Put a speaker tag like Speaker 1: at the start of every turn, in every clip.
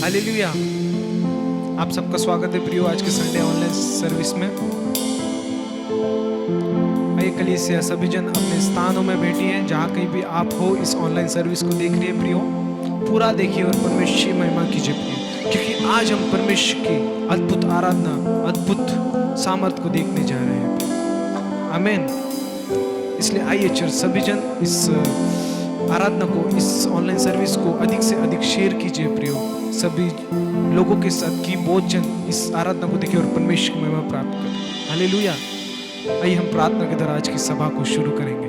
Speaker 1: Hallelujah. आप सबका स्वागत है प्रियो आज के संडे ऑनलाइन सर्विस में। आइए कलीसिया सभी जन अपने स्थानों में बैठिए, जहाँ कहीं भी आप हो इस ऑनलाइन सर्विस को देख रही है प्रियो, पूरा देखिए और परमेश्वर की महिमा कीजिए प्रियो, क्योंकि आज हम परमेश्वर की अद्भुत आराधना, अद्भुत सामर्थ को देखने जा रहे हैं। आमीन। इसलिए आइए चर्च सभी जन इस आराधना को, इस ऑनलाइन सर्विस को अधिक से अधिक शेयर कीजिए प्रियो, सभी लोगों के साथ कि बहुत जन इस आराधना को देखें और परमेश्वर की महिमा प्राप्त करें। हालेलुया। आइए हम प्रार्थना के द्वारा आज की सभा को शुरू करेंगे।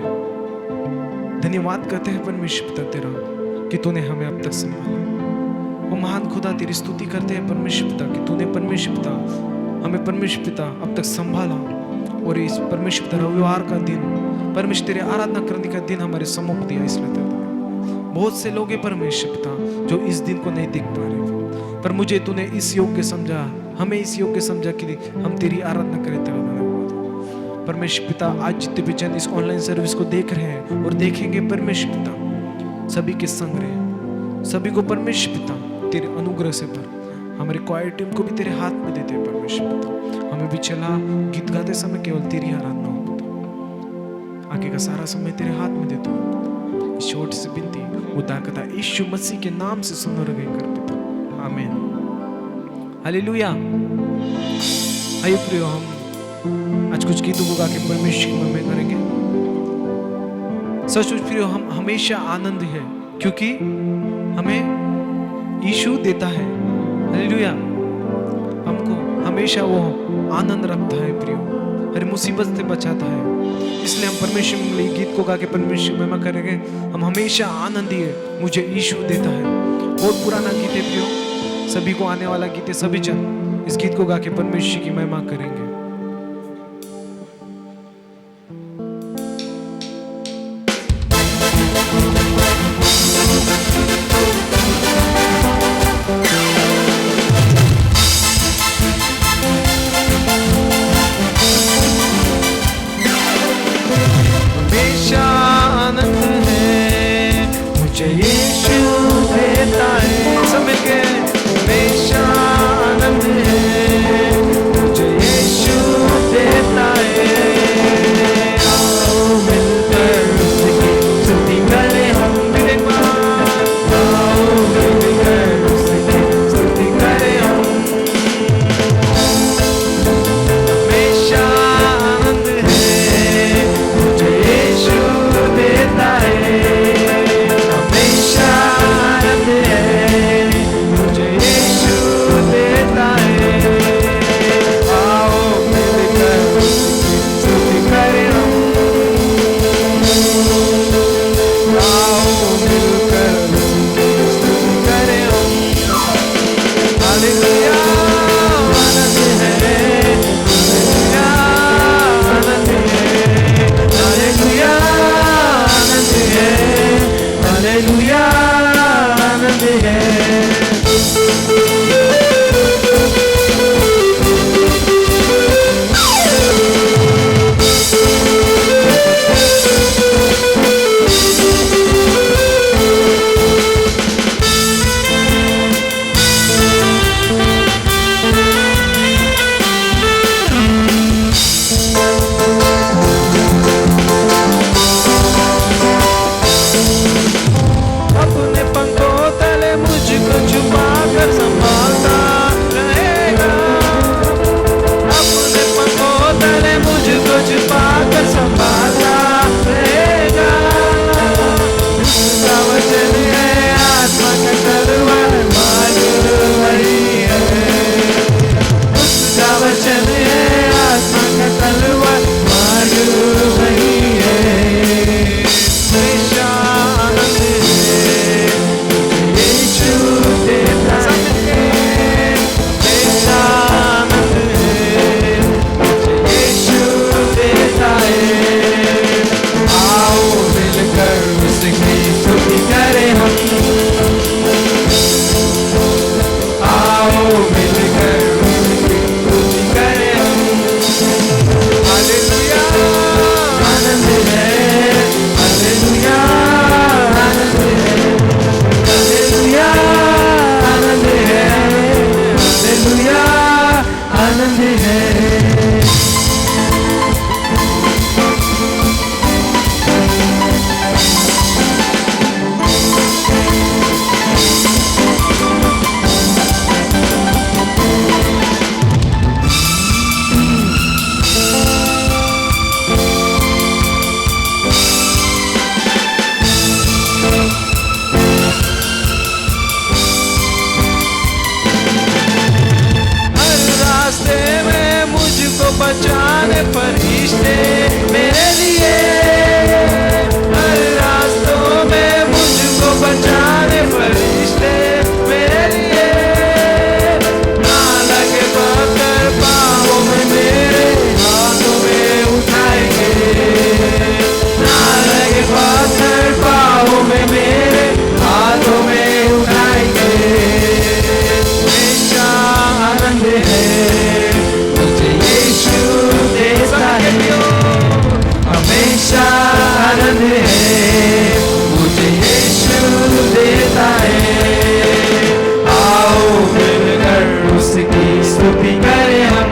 Speaker 1: धन्यवाद करते हैं परमेश्वर पिता तेरा कि तूने हमें अब तक संभाला। वो महान खुदा तेरी स्तुति करते हैं परमेश्वर पिता कि तूने परमेश्वर पिता हमें परमेश्वर पिता अब तक संभाला, और इस परमेश्वर पिता रविवार का दिन परमेश्वर तेरे आराधना करने का दिन हमारे सम्मुख दिया। इसलिए बहुत से लोग हैं परमेश्वर पिता जो इस दिन को नहीं देख पा रहे, पर मुझे तूने इस योग्य समझा, हमें इस योग्य समझा कि हम तेरी आराधना करें। तेरा धन्यवाद परमेश्वर पिता। आज जितने भी जन इस ऑनलाइन सर्विस को देख रहे हैं और देखेंगे परमेश्वर पिता, सभी के संग रहे, सभी को परमेश्वर पिता तेरे अनुग्रह से भर। हमारे क्वायर टीम को भी तेरे हाथ में देते हैं परमेश्वर पिता। हमें भी चला गीत गाते समय केवल तेरी आराधना हो पिता। आगे का सारा समय तेरे हाथ में देता हूँ। इस छोटी सी विनती उदारता यीशु मसीह के नाम से सुनो रगे कर पिता। आमीन। हालेलुया। आइए प्रियो हम आज कुछ गीतों को गा के परमेश्वर की महिमा करेंगे। सचमुच प्रियो हम हमेशा आनंद है क्योंकि हमें यीशु देता है। हालेलुया। हमको हमेशा वो आनंद रखता है प्रियो, हर मुसीबत से बचाता है। इसलिए हम परमेश्वर के लिए गीत को गा के परमेश्वर की महिमा करेंगे। हम हमेशा आनंदी है, मुझे यीशु देता है। बहुत पुराना गीत है प्रियो, सभी को आने वाला गीत है। सभी जन इस गीत को गा के परमेश्वर की महिमा करेंगे।
Speaker 2: हमेशा आनंद है, मुझे यीशु आनंद है।
Speaker 1: बचाने फरिश्ते मेरे लिए, हर रास्तों में मुझको बचाने फरिश्ते मेरे लिए। ना लगे पत्थर पाँवों में मेरे, हाथों में उठाएंगे। ना लगे पत्थर पाँवों में मेरे, हाथों में उठाएंगे। हमेशा आनंद है हमेशा आनंद है, मुझे यीशु देता है। आओ मिलकर उसकी स्तुति करें हम,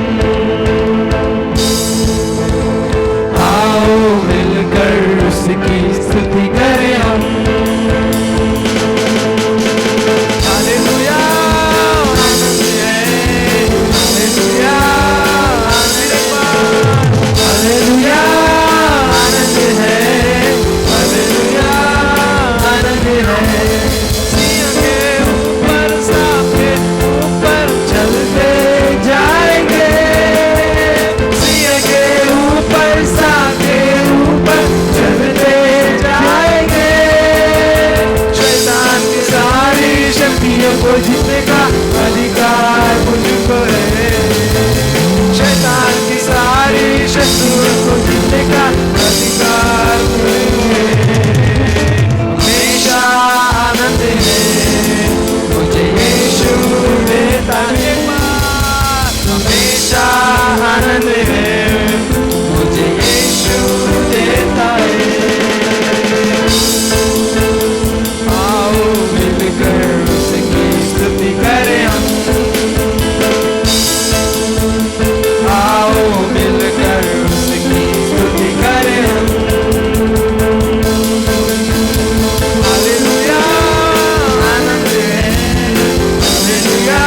Speaker 1: आओ मिलकर उसकी स्तुति करें हम। हालेलुया आनंद है, हालेलुया हालेलुया आनंद है, हालेलुया आनंद है। सियों के ऊपर सांप के ऊपर चलते जाएंगे, सियों के ऊपर सांप के ऊपर चलते जाएंगे। शैतान की सारी शक्तियों को जीतने का अधिकार मुझको है, शैतान की सारी शक्तियों को जीतने का अधिकार मुझे है। हमेशा आनंद है, मुझे यीशु देता है। हमेशा आनंद है, मुझे यीशु देता है। आओ मिलकर उसकी स्तुति करें हम, आओ मिलकर उसकी स्तुति करें हम। हालेलुया आनंद है, हालेलुया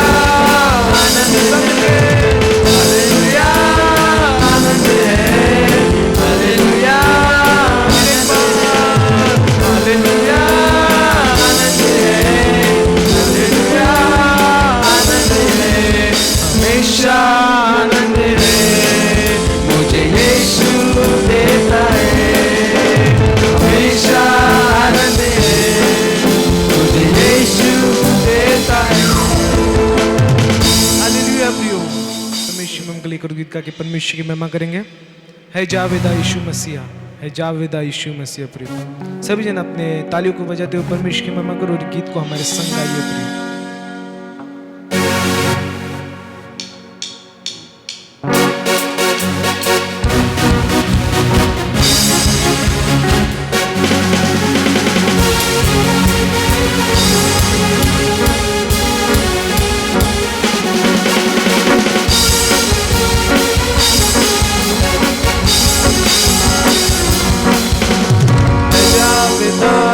Speaker 1: आनंद है, हालेलुया आनंद है, हालेलुया हालेलुया आनंद है, हालेलुया आनंद है। हमेशा आनंद है, मुझे यीशु देता है। हमेशा आनंद है, मुझे यीशु देता है। हालेलुया प्रियो, परमेश्वर में हम गले कर गीत गा के परमेश्वर की महिमा करेंगे। है जावेदा यीशु मसीहा, है जावेदा यीशु मसीहा। प्रियो सभी जन अपने तालियों को बजाते हुए परमेश्वर की महिमा करो और गीत को हमारे संग गाइए प्रियो।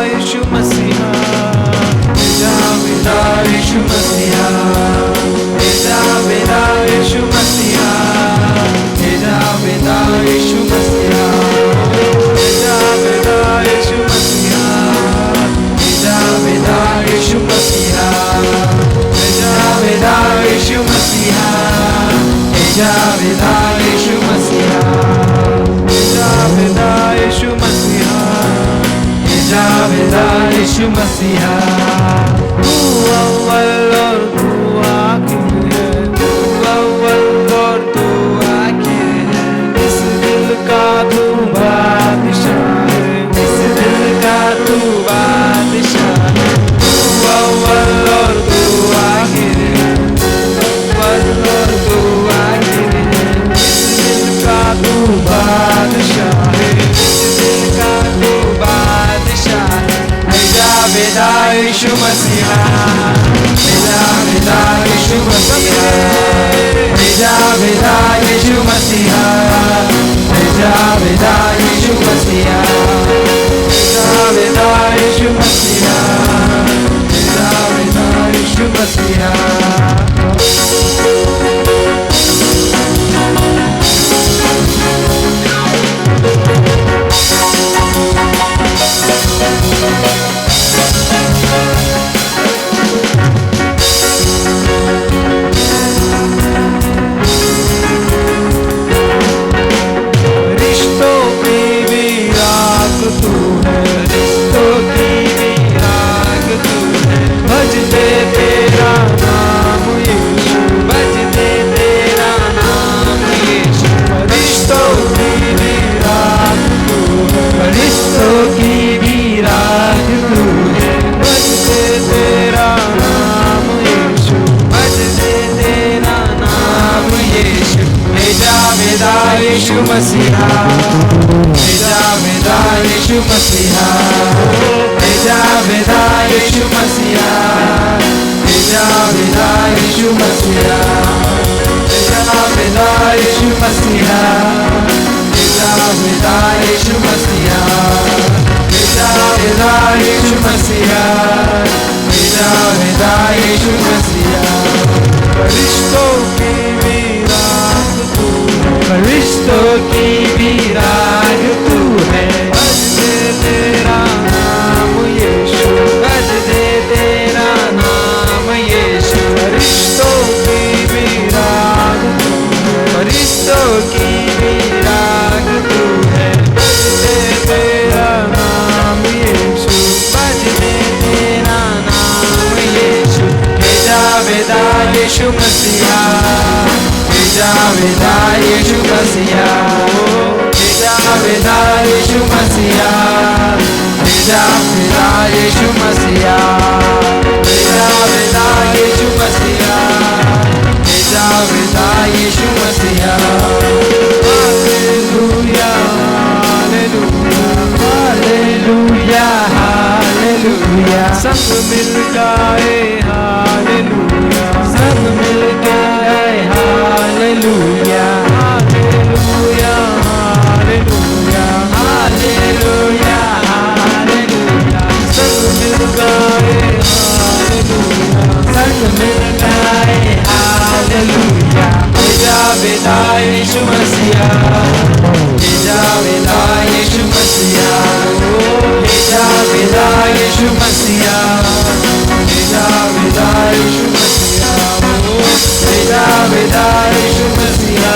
Speaker 1: यीशु मसीहा, यीशु मसीहा, जावेदा यीशु मसीहा, जावेदा यीशु मसीहा, जावेदा यीशु मसीहा, जावेदा यीशु मसीहा, जावेदा यीशु मसीहा, जावेदा यीशु मसीहा, जावेदा यीशु मसीहा, जावेदा यीशु मसीहा। तू अव्वल और तू आखिर है, तू अव्वल और तू आखिर है। इस दिल का तू बादशाह है, इस दिल का तू बादशाह है। तू अव्वल और तू आखिर है, अव्वल और तू आखिर है। इस दिल का तू बादशाह है, इस दिल का तू बादशाह है। जावेदा यीशु मसीहा,
Speaker 2: यीशु मसीहा, भेजा भेजा यीशु मसीहा, भेजा भेजा यीशु मसीहा, भेजा भेजा यीशु मसीहा, भेजा भेजा यीशु मसीहा, भेजा भेजा यीशु मसीहा, भेजा भेजा यीशु मसीहा, भेजा भेजा यीशु मसीहा।
Speaker 1: फरिश्तों की भी राग तू है,
Speaker 2: फरिश्तों की भी राग तू है,
Speaker 1: बज दे तेरा नाम यीशु,
Speaker 2: बज दे तेरा नाम यीशु।
Speaker 1: फरिश्तों की भी राग तू है,
Speaker 2: फरिश्तों की भी राग तू है,
Speaker 1: बज दे तेरा नाम यीशु,
Speaker 2: बज दे तेरा नाम यीशु। भेजा भेजा यीशु मसीहा, भेजा भेजा यीशु मसीहा, भेजा भेजा यीशु मसीहा, भेजा भेजा यीशु मसीहा, भेजा भेजा यीशु मसीहा, भेजा भेजा यीशु मसीहा।
Speaker 1: हालेलुया हालेलुया
Speaker 2: हालेलुया हालेलुया,
Speaker 1: संग मिल गाए हालेलुया,
Speaker 2: सब मिल गए hallelujah,
Speaker 1: hallelujah hallelujah
Speaker 2: hallelujah hallelujah,
Speaker 1: संग मिल गाए हालेलुया,
Speaker 2: संग मिल गए हालेलुया। भेजा भेजा यीशु मसीहा, भेजा भेजा यीशु मसीहा, भेजा भेजा यीशु मसीहा, भेजा भेजा यीशु मसीहा, भेजा भेजा यीशु मसीहा,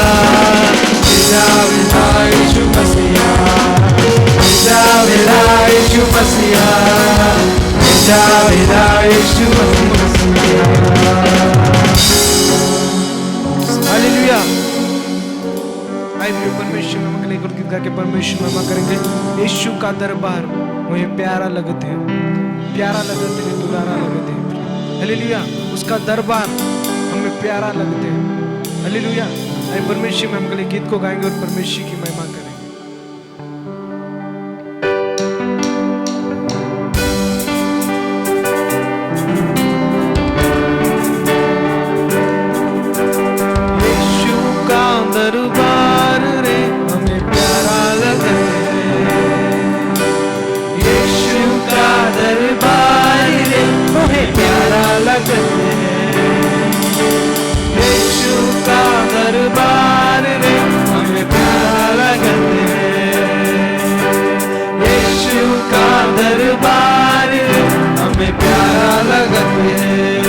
Speaker 2: भेजा भेजा यीशु मसीहा, भेजा भेजा यीशु मसीहा, भेजा भेजा यीशु मसीहा।
Speaker 1: हालेलुया। आइए प्रिय परमेश्वर में हम अगले गीत गा के परमेश्वर में महिमा करेंगे। यीशु का दरबार मुझे प्यारा लगते है, प्यारा लगते है, दुलारा लगते है। हालेलुया। उसका दरबार हमें प्यारा लगते है। हालेलुया। आइए परमेश्वर में हम अगले गीत को गाएंगे और परमेश्वर की महिमा करेंगे। यीशु का दरबार रे हमें प्यारा लगते है।
Speaker 2: यीशु का दरबार रे मुझे प्यारा लगते हैं,
Speaker 1: यीशु का दरबार रे
Speaker 2: हमें प्यारा लगते हैं, यीशु का दरबार रे हमें प्यारा लगते हैं,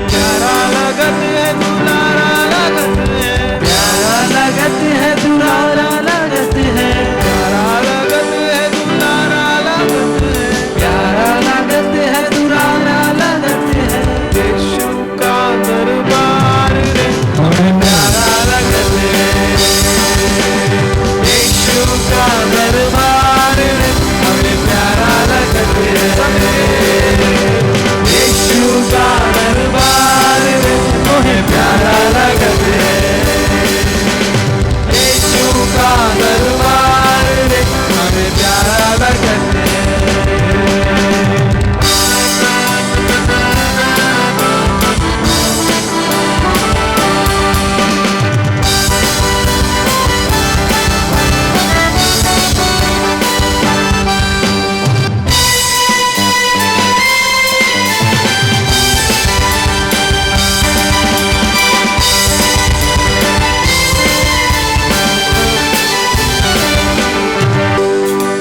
Speaker 1: प्यारा लगते है, दुलारा लगते है,
Speaker 2: प्यारा लगते हैं, दुलारा लगते हैं,
Speaker 1: प्यारा लगते है, दुलारा लगते है।
Speaker 2: प्यारा लगते हैं, दुलारा लगते हैं,
Speaker 1: यीशु का दरबार रे
Speaker 2: हमें प्यारा लगते हैं, यीशु का दरबार रे हमें प्यारा लगते हैं, यीशु का दरबार रे मुझे प्यारा लगते हैं, यीशु का दरबार रे हमें प्यारा लगते हैं।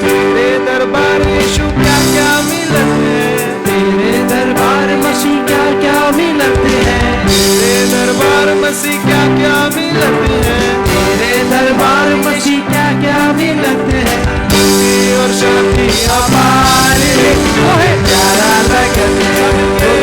Speaker 1: तेरे दरबार यीशु क्या क्या मिलते हैं,
Speaker 2: तेरे दरबार मसीह क्या क्या मिलते हैं,
Speaker 1: तेरे दरबार मसीह क्या क्या मिलते हैं।
Speaker 2: तेरे दरबार मसीह क्या क्या मिलते हैं,
Speaker 1: मुक्ति और शांति
Speaker 2: अपार रे मुझे प्यारा लगते हैं, मुक्ति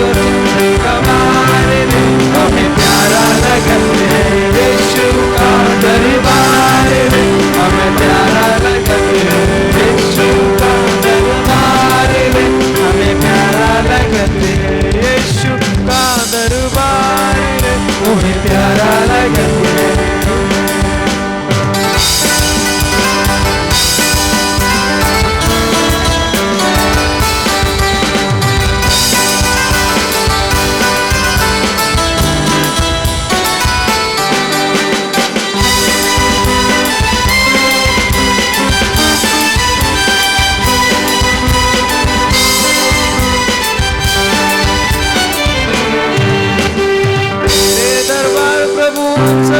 Speaker 2: और शांति अपार रे मुझे प्यारा लगते हैं, यीशु का दरबार रे हमें प्यारा लगते हैं, यीशु का दरबार रे हमें प्यारा लगते हैं,
Speaker 1: यीशु का दरबार रे
Speaker 2: मुझे प्यारा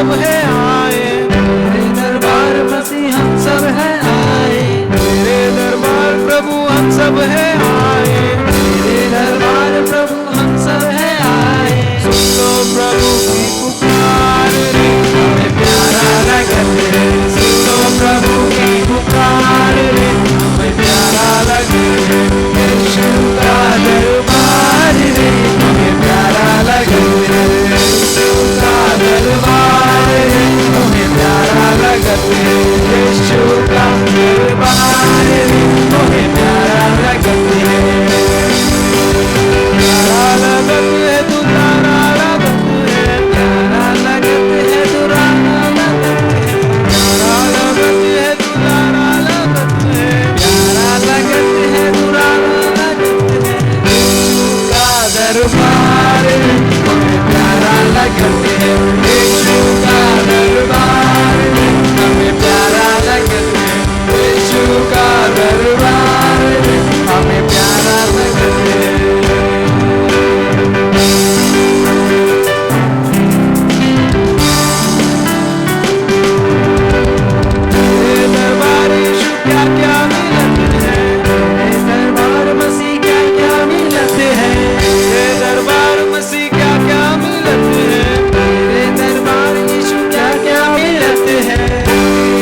Speaker 1: सब है आए,
Speaker 2: तेरे दरबार मसीह हम सब है आए,
Speaker 1: तेरे दरबार प्रभु हम सब है आए,
Speaker 2: तेरे दरबार प्रभु हम सब है आए।
Speaker 1: सुन लो प्रभु की पुकार रे,
Speaker 2: हमें प्यारा लगते है, सुन लो प्रभु की पुकार रे, हमें प्यारा लगते है, यीशु का दरबार रे, हमें प्यारा लगते है, यीशु का दरबार रे, हमें प्यारा लगते है, यीशु का दरबार रे, हमें प्यारा लगते है।
Speaker 1: प्यारा लगत है तू तारा लगत है,
Speaker 2: प्यारा लगते है दुराना लगते है,
Speaker 1: प्यारा लगत है तू तारा लगत है,
Speaker 2: प्यारा लगते है दुराना लगते है, यीशु का दरबार हमें प्यारा लगते है, यीशु का दरबार हमें प्यारा लगते है, यीशु का दरबार हमें प्यारा लगते है।
Speaker 1: तेरे दरबार यीशु क्या क्या मिलत है,
Speaker 2: तेरे दरबार मसीह क्या क्या मिलते हैं,
Speaker 1: तेरे दरबार मसीह क्या क्या मिलत है,
Speaker 2: तेरे दरबार यीशु क्या क्या मिलते हैं,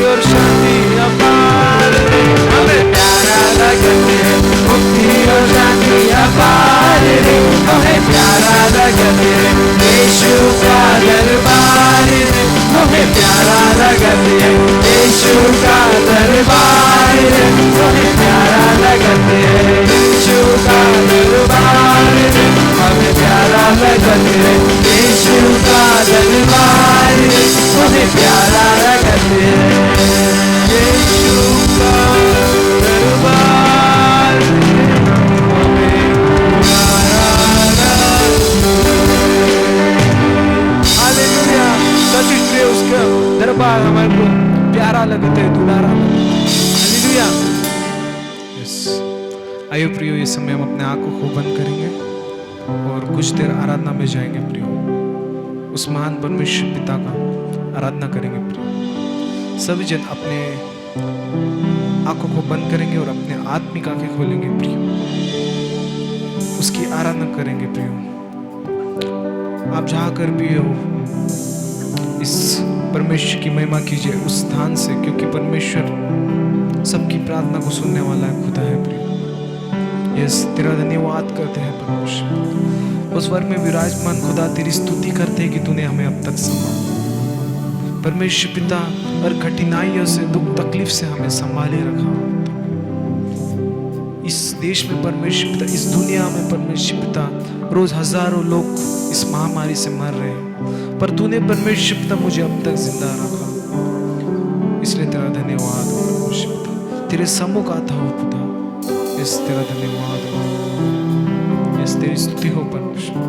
Speaker 1: और शांति अपार रे,
Speaker 2: हमें प्यारा लगते है, मुक्ति और शांति अपार रे, हमें प्यारा लगते है, यीशु का दरबार रे, हमें प्यारा लगते है, यीशु का दरबार रे, हमें प्यारा लगते है, यीशु का दरबार रे, हमें प्यारा लगते है, यीशु का दरबार रे, हमें प्यारा लगते है।
Speaker 1: यीशु का दरबार हमें हालेलुया। सच इसलिए उसका दरबार हमारे को प्यारा लगता है, दुलारा लगता है। हालेलुया। यस, आइए प्रियो, ये समय हम अपने आंखों को बंद करेंगे और कुछ देर आराधना में जाएंगे प्रियो। उस महान परमेश्वर पिता का आराधना करेंगे प्रियो। सभी जन अपने आंखों को बंद करेंगे और अपने आत्मिक आंखें खोलेंगे प्रियो। उसकी आराधना करेंगे प्रियो। आप जहाँ कर भी हो, इस परमेश्वर की महिमा कीजिए उस स्थान से, क्योंकि परमेश्वर सबकी प्रार्थना को सुनने वाला है, खुदा है प्रियो। यस, तेरा धन्यवाद करते हैं परमेश्वर। उस वर्ग में विराजमान खुदा तेरी स्तुति करते हैं कि तूने हमें अब तक संभाला। परमेश्वर पिता, हर कठिनाइयों से, दुख तकलीफ से हमें संभाले रखा। इस देश में परमेश्वर पिता, इस दुनिया में परमेश्वर पिता, रोज हजारों लोग इस महामारी से मर रहे हैं, पर तूने परमेश्वर पिता मुझे अब तक जिंदा रखा। इसलिए तेरा धन्यवाद हो परमेश्वर पिता। तेरे सम्मुख आता हो पिता, इस तेरा धन्यवाद हो, इस तेरी स्तुति हो परमेश्वर।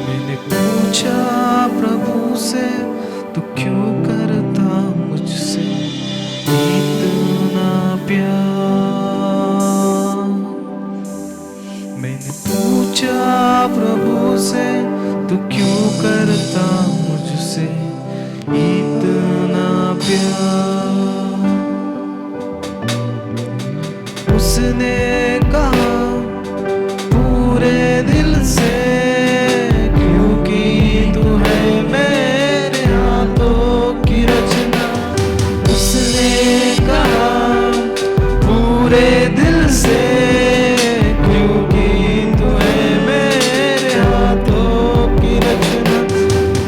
Speaker 1: मैंने पूछा प्रभु से, तू क्यों करता मुझसे इतना प्यार। मैंने पूछा प्रभु से, तू क्यों करता मुझसे इतना प्यार। उसने कहा पूरे दिल से, क्योंकि तू है मेरे हाथों की रचना। उसने कहा पूरे दिल से, क्योंकि तू है मेरे हाथों की रचना।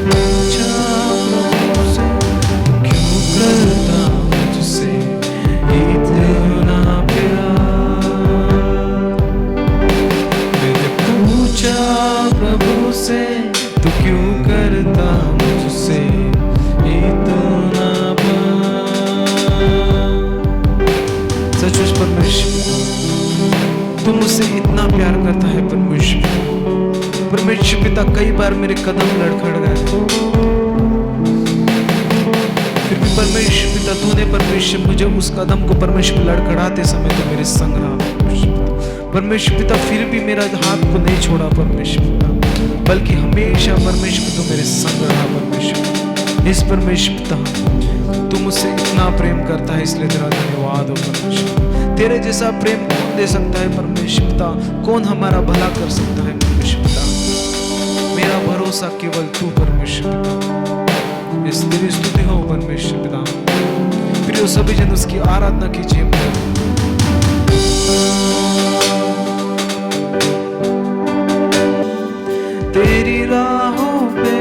Speaker 1: पूछा प्रभु से, क्यों करता मुझसे इतना प्यार। मैंने पूछा प्रभु से, तू क्यों करता मुझसे इतना प्यार। सचमुच परमेश्वर, तू मुझसे इतना प्यार करता है परमेश्वर। परमेश्वर पिता, कई बार मेरे कदम लड़खड़ गए, परमेश्वर मुझे उस कदम को परमेश्वर लड़खड़ाते समय तो मेरे संग रहा परमेश्वर। परमेश्वर पिता फिर भी मेरा हाथ को नहीं छोड़ा परमेश्वर पिता, बल्कि हमेशा परमेश्वर तो मेरे संग रहा परमेश्वर। इस परमेश्वर पिता तू मुझसे इतना प्रेम करता है, इसलिए तेरा धन्यवाद हो परमेश्वर। तेरे जैसा प्रेम कौन दे सकता है परमेश्वर पिता? कौन हमारा भला कर सकता है परमेश्वर पिता? मेरा भरोसा केवल तू परमेश्वर पिता। इस तेरी स्तुति हो परमेश्वर पिता। प्रियो सभी जन उसकी आराधना कीजिए। तेरी राहों पे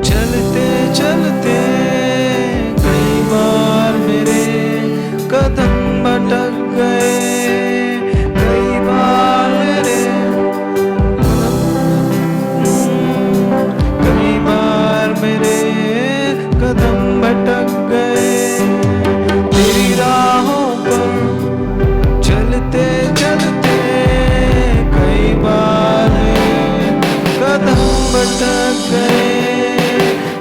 Speaker 1: चलते चलते कई बार मेरे कदम भटक गए, कई बार मेरे कई बार मेरे कदम भटक गए। तेरी राहों पर चलते चलते कई बार कदम भटक गए,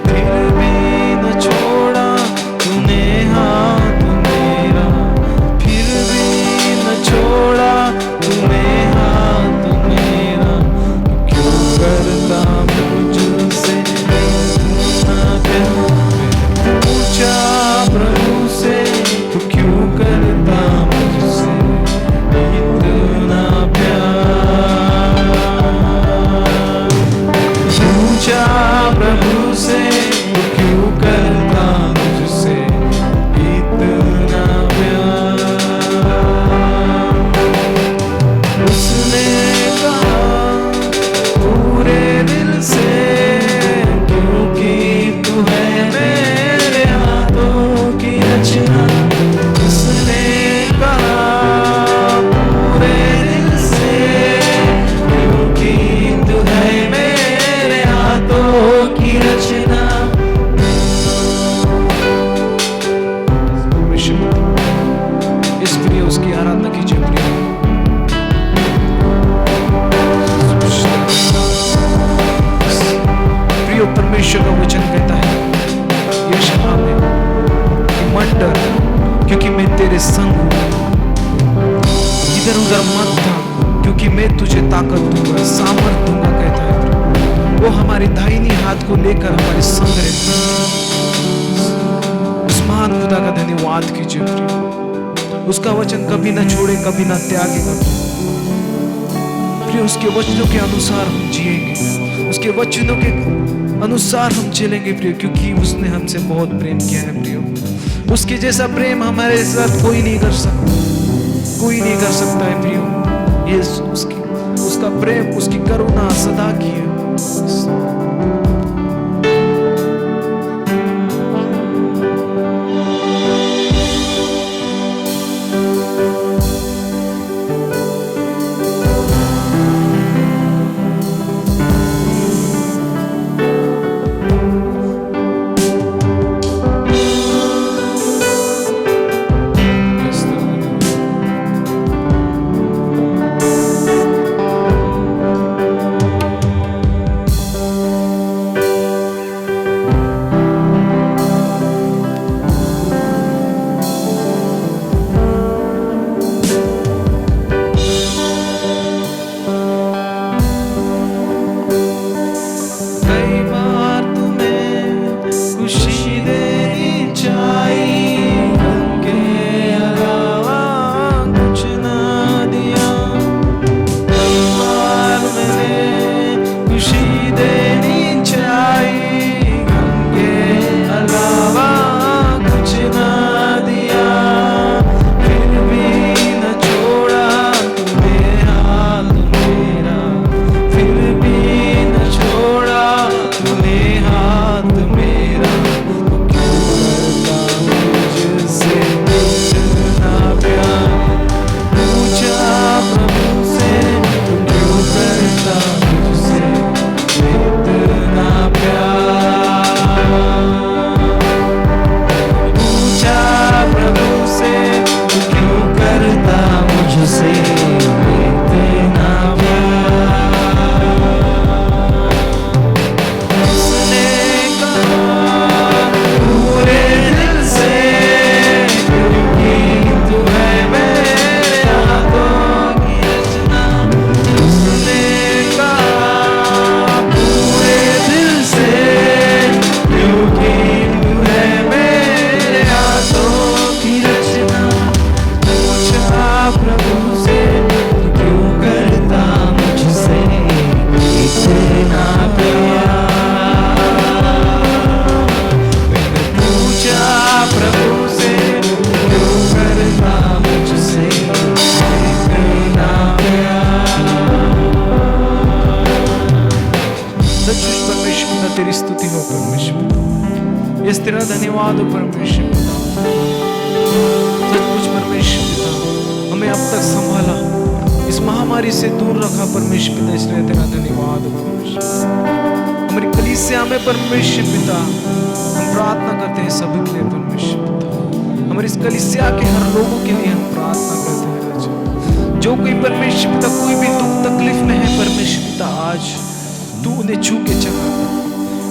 Speaker 1: फिर भी न छोड़ा तूने हाथ मेरा, फिर भी न छोड़ा तूने हाथ मेरा। क्यों करता मुझसे इतना प्यार, पूछा प्रभु से तू क्यों करता मुझसे इतना प्यार। पूछा प्रभु से तू क्यों करता मुझसे इतना प्यार। उसने कहा पूरे दिल से, क्योंकि तू है मेरे हाथों की रचना। उसने कहा पूरे दिल से, क्योंकि तू है मेरे हाथों की रचना। इस प्रिय उसकी आराधना कीजिए प्रिय। प्रिय परमेश्वर का वचन कहता है यशायाह में कि मत डर, क्योंकि मैं तेरे संग हूं। इधर उधर मत भाग, क्योंकि मैं तुझे ताकत दूंगा, सामर्थ दूंगा कहता है। वो हमारी दाहिनी हाथ को लेकर हमारे संग रहता है। उस महान खुदा का धन्यवाद कीजिए प्रिय। उसका वचन कभी ना छोड़े, कभी ना त्यागेगा प्रिय। उसके वचनों के अनुसार हम जिएंगे, उसके वचनों के अनुसार हम चलेंगे प्रिय, क्योंकि उसने हमसे बहुत प्रेम किया है प्रिय। उसके जैसा प्रेम हमारे साथ कोई नहीं कर सकता, कोई नहीं कर सकता है प्रिय। ये उसका प्रेम, उसकी करुणा सदा की है। स्तुति हो परमेश्वर। इस तेरा धन्यवाद हो परमेश्वर पिता। सचमुच परमेश्वर पिता हमें अब तक संभाला, इस महामारी से दूर रखा परमेश्वर पिता, इसलिए तेरा धन्यवाद हो परमेश्वर। हमारी कलीसिया में परमेश्वर पिता हम प्रार्थना करते हैं सभी के लिए परमेश्वर पिता। हमारी इस कलीसिया के हर लोगों के लिए हम प्रार्थना करते हैं राजा। जो कोई परमेश्वर पिता कोई भी दुख तकलीफ में है परमेश्वर पिता, आज तू उन्हें छू के चला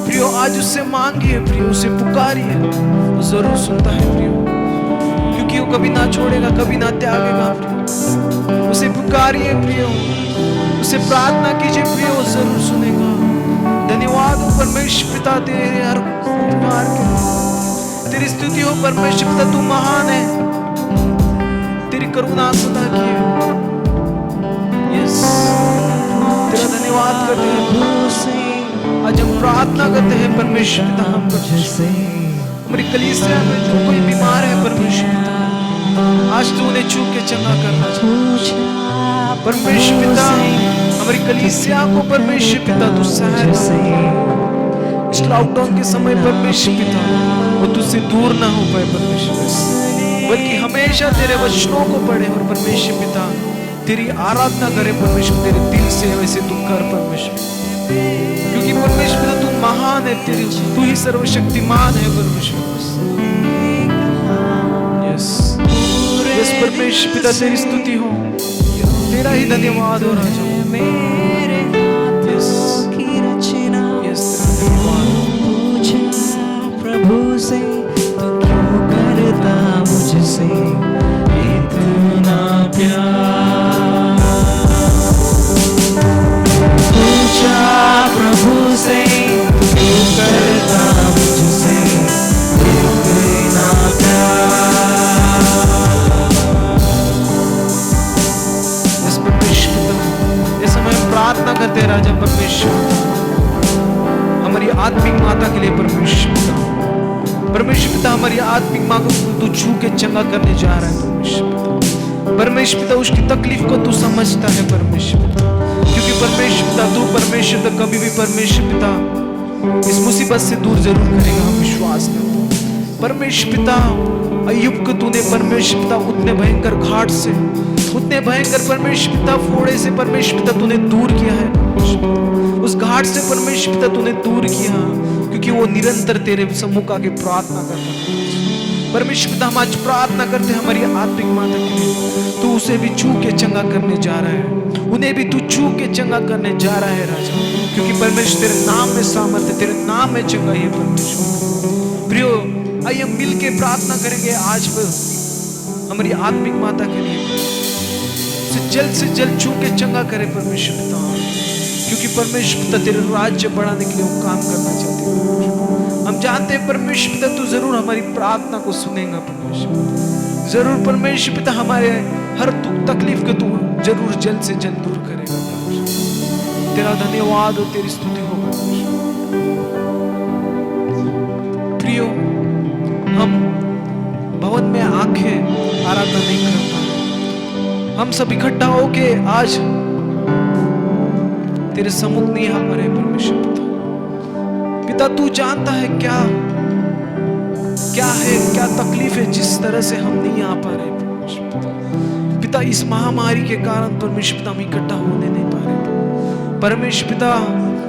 Speaker 1: प्रियो। आज उससे मांगिए प्रियो, उसे पुकारिए, वो जरूर सुनता है प्रियो, क्योंकि वो कभी ना छोड़ेगा, कभी ना त्यागेगा प्रियो। उसे पुकारिए प्रियो, उसे प्रार्थना कीजिए प्रियो, वो जरूर सुनेगा। धन्यवाद हो परमेश्वर पिता तेरे हर पुकार के, तेरी स्तुति हो परमेश्वर पिता, तू महान है, तेरी करुणा सदा की है। यस, तेरा धन्यवाद करते हैं। आज हम प्रार्थना करते हैं परमेश्वर पिता, हम हमारी कलीसिया में जो कोई बीमार है परमेश्वर पिता, आज तू उन्हें छू के चंगा करना चाहता परमेश्वर पिता। हमारी कलीसिया को परमेश्वर पिता तू सहायता, इस लॉकडाउन के समय परमेश्वर पिता वो तुझसे दूर ना हो पाए परमेश्वर पिता, बल्कि हमेशा तेरे वचनों को पढ़े और परमेश्वर पिता तेरी आराधना करे परमेश्वर, तेरे दिल से वैसे तू कर परमेश्वर, क्योंकि परमेश्वर पिता तू महान है, तेरी तू ही सर्वशक्तिमान है परमेश्वर। यस यस परमेश्वर पिता तेरी स्तुति हो, तेरा ही धन्यवाद हो राजा। यस यस
Speaker 2: प्रभु से तू क्यों करता मुझसे इतना प्यार, पूछा प्रभु से तू क्यों करता मुझसे इतना प्यार।
Speaker 1: इस परमेश्वर पिता इस समय प्रार्थना करते राजा परमेश्वर, हमारी आत्मिक माता के लिए परमेश्वर पिता, परमेश्वर पिता हमारी आत्मिक माँ को तू छू के चंगा करने जा रहा है परमेश्वर पिता। परमेश्वर पिता उसकी तकलीफ को तू समझता है परमेश्वर पिता, क्योंकि परमेश्वर पिता तू परमेश्वर पिता कभी भी परमेश्वर पिता इस मुसीबत से दूर जरूर करेगा, हम विश्वास करते हैं परमेश्वर पिता। अय्यूब को तूने परमेश्वर पिता उतने भयंकर घाट से, उतने भयंकर परमेश्वर पिता फोड़े से परमेश्वर पिता तूने दूर किया है, उस घाट से परमेश्वर पिता तूने दूर किया, क्योंकि वो निरंतर तेरे सम्मुख आके प्रार्थना करता है परमेश्वर पिता। हम आज प्रार्थना करते हैं हमारी आत्मिक माता के लिए, तू उसे भी छू के चंगा करने जा रहा है, उन्हें भी तू छू के चंगा करने जा रहा है राजा, क्योंकि परमेश्वर तेरे नाम में सामर्थ है, तेरे नाम में चंगाई है परमेश्वर। प्रियो आइए हम मिल के प्रार्थना करेंगे आज हमारी आत्मिक माता के लिए, उसे जल्द से जल्द छू के चंगा करे परमेश्वर पिता, क्योंकि परमेश्वर पिता तेरे राज्य बढ़ाने के लिए वो काम करना चाहते हैं। हम जानते हैं परमेश्वर पिता तू जरूर हमारी प्रार्थना को सुनेगा परमेश्वर, जरूर परमेश्वर पिता हमारे हर दुख तकलीफ को तू जरूर जल्द से जल्द दूर करेगा परमेश्वर। तेरा धन्यवाद हो, तेरी स्तुति हो परमेश्वर। प्रियो हम भवन में आके आराधना नहीं कर पाए, हम सब इकट्ठा होके आज तेरे सम्मुख नहीं आ पा रहे परमेश्वर पिता। पिता तू जानता है क्या क्या है, क्या तकलीफ है जिस तरह से हम नहीं आ पा रहे परमेश्वर पिता। पिता इस महामारी के कारण परमेश्वर पिता हम इकट्ठा होने नहीं पा रहे परमेश्वर पिता,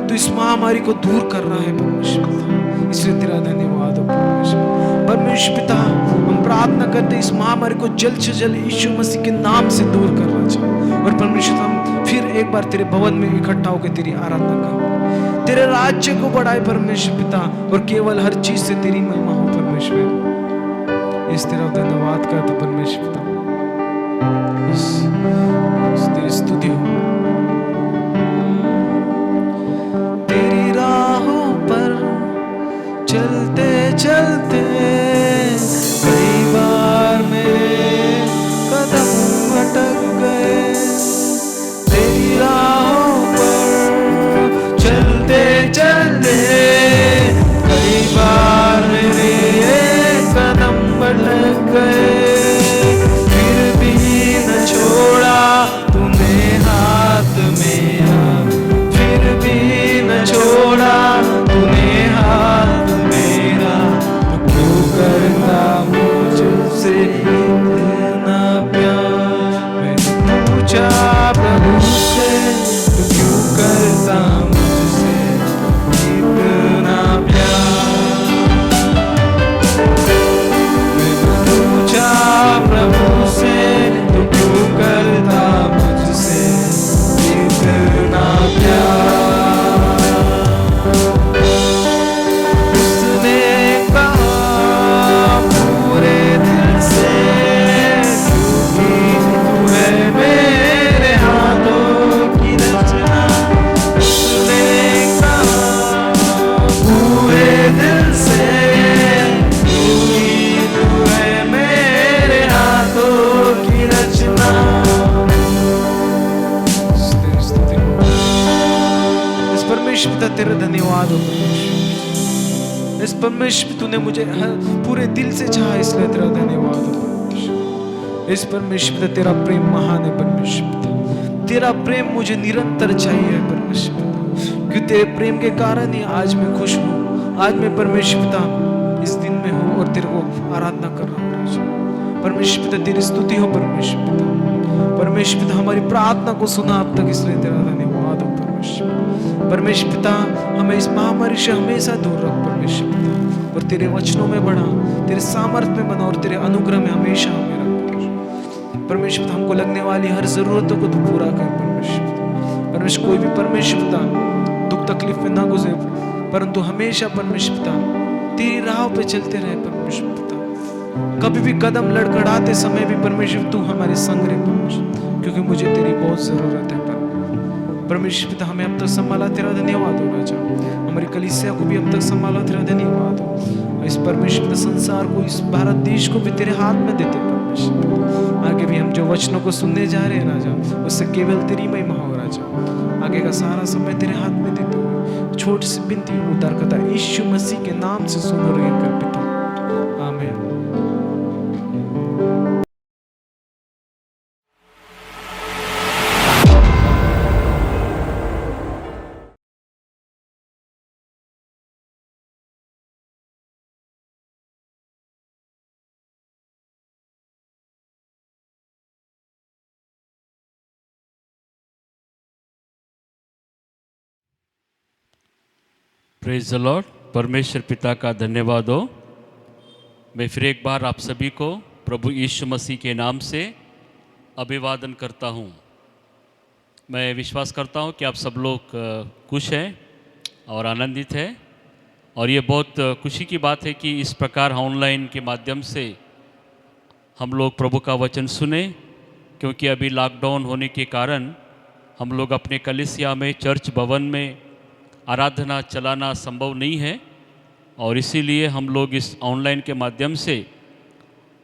Speaker 1: तू इस महामारी को दूर कर रहा है परमेश्वर पिता, इसलिए तेरा धन्यवाद हो परमेश्वर। परमेश्वर पिता हम प्रार्थना करते इस महामारी को जल्द से जल्द यीशु मसीह के नाम से दूर करना चाहिए, और परमेश्वर हम फिर एक बार तेरे भवन में इकट्ठा होकर तेरी आराधना कर, तेरे राज्य को बढ़ाए परमेश्वर पिता, और केवल हर चीज से तेरी महिमा हो परमेश्वर। इस तेरा धन्यवाद करते परमेश्वर पिता, इस तेरी स्तुति हो। तेरी राहों पर चलते चलते कई बार मेरे कदम भटक गए, तेरी राहों पर चलते चलते कई बार मेरे कदम भटक गए, फिर भी न छोड़ा तूने हाथ मेरा, फिर भी न छोड़ा तूने हाथ इस परमेश्वर तूने मुझे पूरे दिल से चाहा, इसलिए तेरा धन्यवाद हो परमेश्वर। इस परमेश्वर तेरा प्रेम महान है परमेश्वर, तेरा प्रेम मुझे निरंतर चाहिए परमेश्वर, क्योंकि तेरे प्रेम के कारण ही आज मैं खुश हूँ। आज मैं परमेश्वर इस दिन में हूँ और तेरे को आराधना कर रहा हूँ परमेश्वर। तेरी स्तुति हो परमेश्वर। परमेश्वर हमारी प्रार्थना को सुना अब तक, इसलिए तेरा धन्यवाद हो परमेश्वर। परमेश्वर पिता हमें इस महामारी से हमेशा दूर रख परमेश्वर पिता, और तेरे वचनों में बढ़ा, तेरे सामर्थ्य में बना, और तेरे अनुग्रह में हमेशा हमें रख परमेश्वर। हमको लगने वाली हर जरूरतों को तू पूरा कर परमेश्वर। परमेश्वर कोई भी परमेश्वर पिता दुख तकलीफ में ना गुजरे, परंतु हमेशा परमेश्वर पिता तेरी राह पे चलते रहे परमेश्वर पिता। कभी भी कदम लड़खड़ाते समय भी परमेश्वर तू हमारे संग रहे परमेश्वर, क्योंकि मुझे तेरी बहुत जरूरत है परमेश्वर पिता। हमें अब तक संभाला, तेरा धन्यवाद हो राजा। हमारी कलीसिया को भी अब तक संभाला, तेरा धन्यवाद हो। इस परमेश्वर पिता संसार को, इस भारत देश को भी तेरे हाथ में देते परमेश्वर। आगे भी हम जो वचनों को सुनने जा रहे हैं राजा, उससे केवल तेरी महिमा हो राजा। आगे का सारा समय तेरे हाथ में देते हुए छोटी सी विनती उद्धारकर्ता यीशु मसीह के नाम से सुन और कर पिता, आमीन।
Speaker 3: Praise the Lord. परमेश्वर पिता का धन्यवाद हो। मैं फिर एक बार आप सभी को प्रभु यीशु मसीह के नाम से अभिवादन करता हूँ। मैं विश्वास करता हूँ कि आप सब लोग खुश हैं और आनंदित हैं, और ये बहुत खुशी की बात है कि इस प्रकार ऑनलाइन के माध्यम से हम लोग प्रभु का वचन सुने, क्योंकि अभी लॉकडाउन होने के कारण हम लोग अपने कलीसिया में, चर्च भवन में आराधना चलाना संभव नहीं है, और इसीलिए हम लोग इस ऑनलाइन के माध्यम से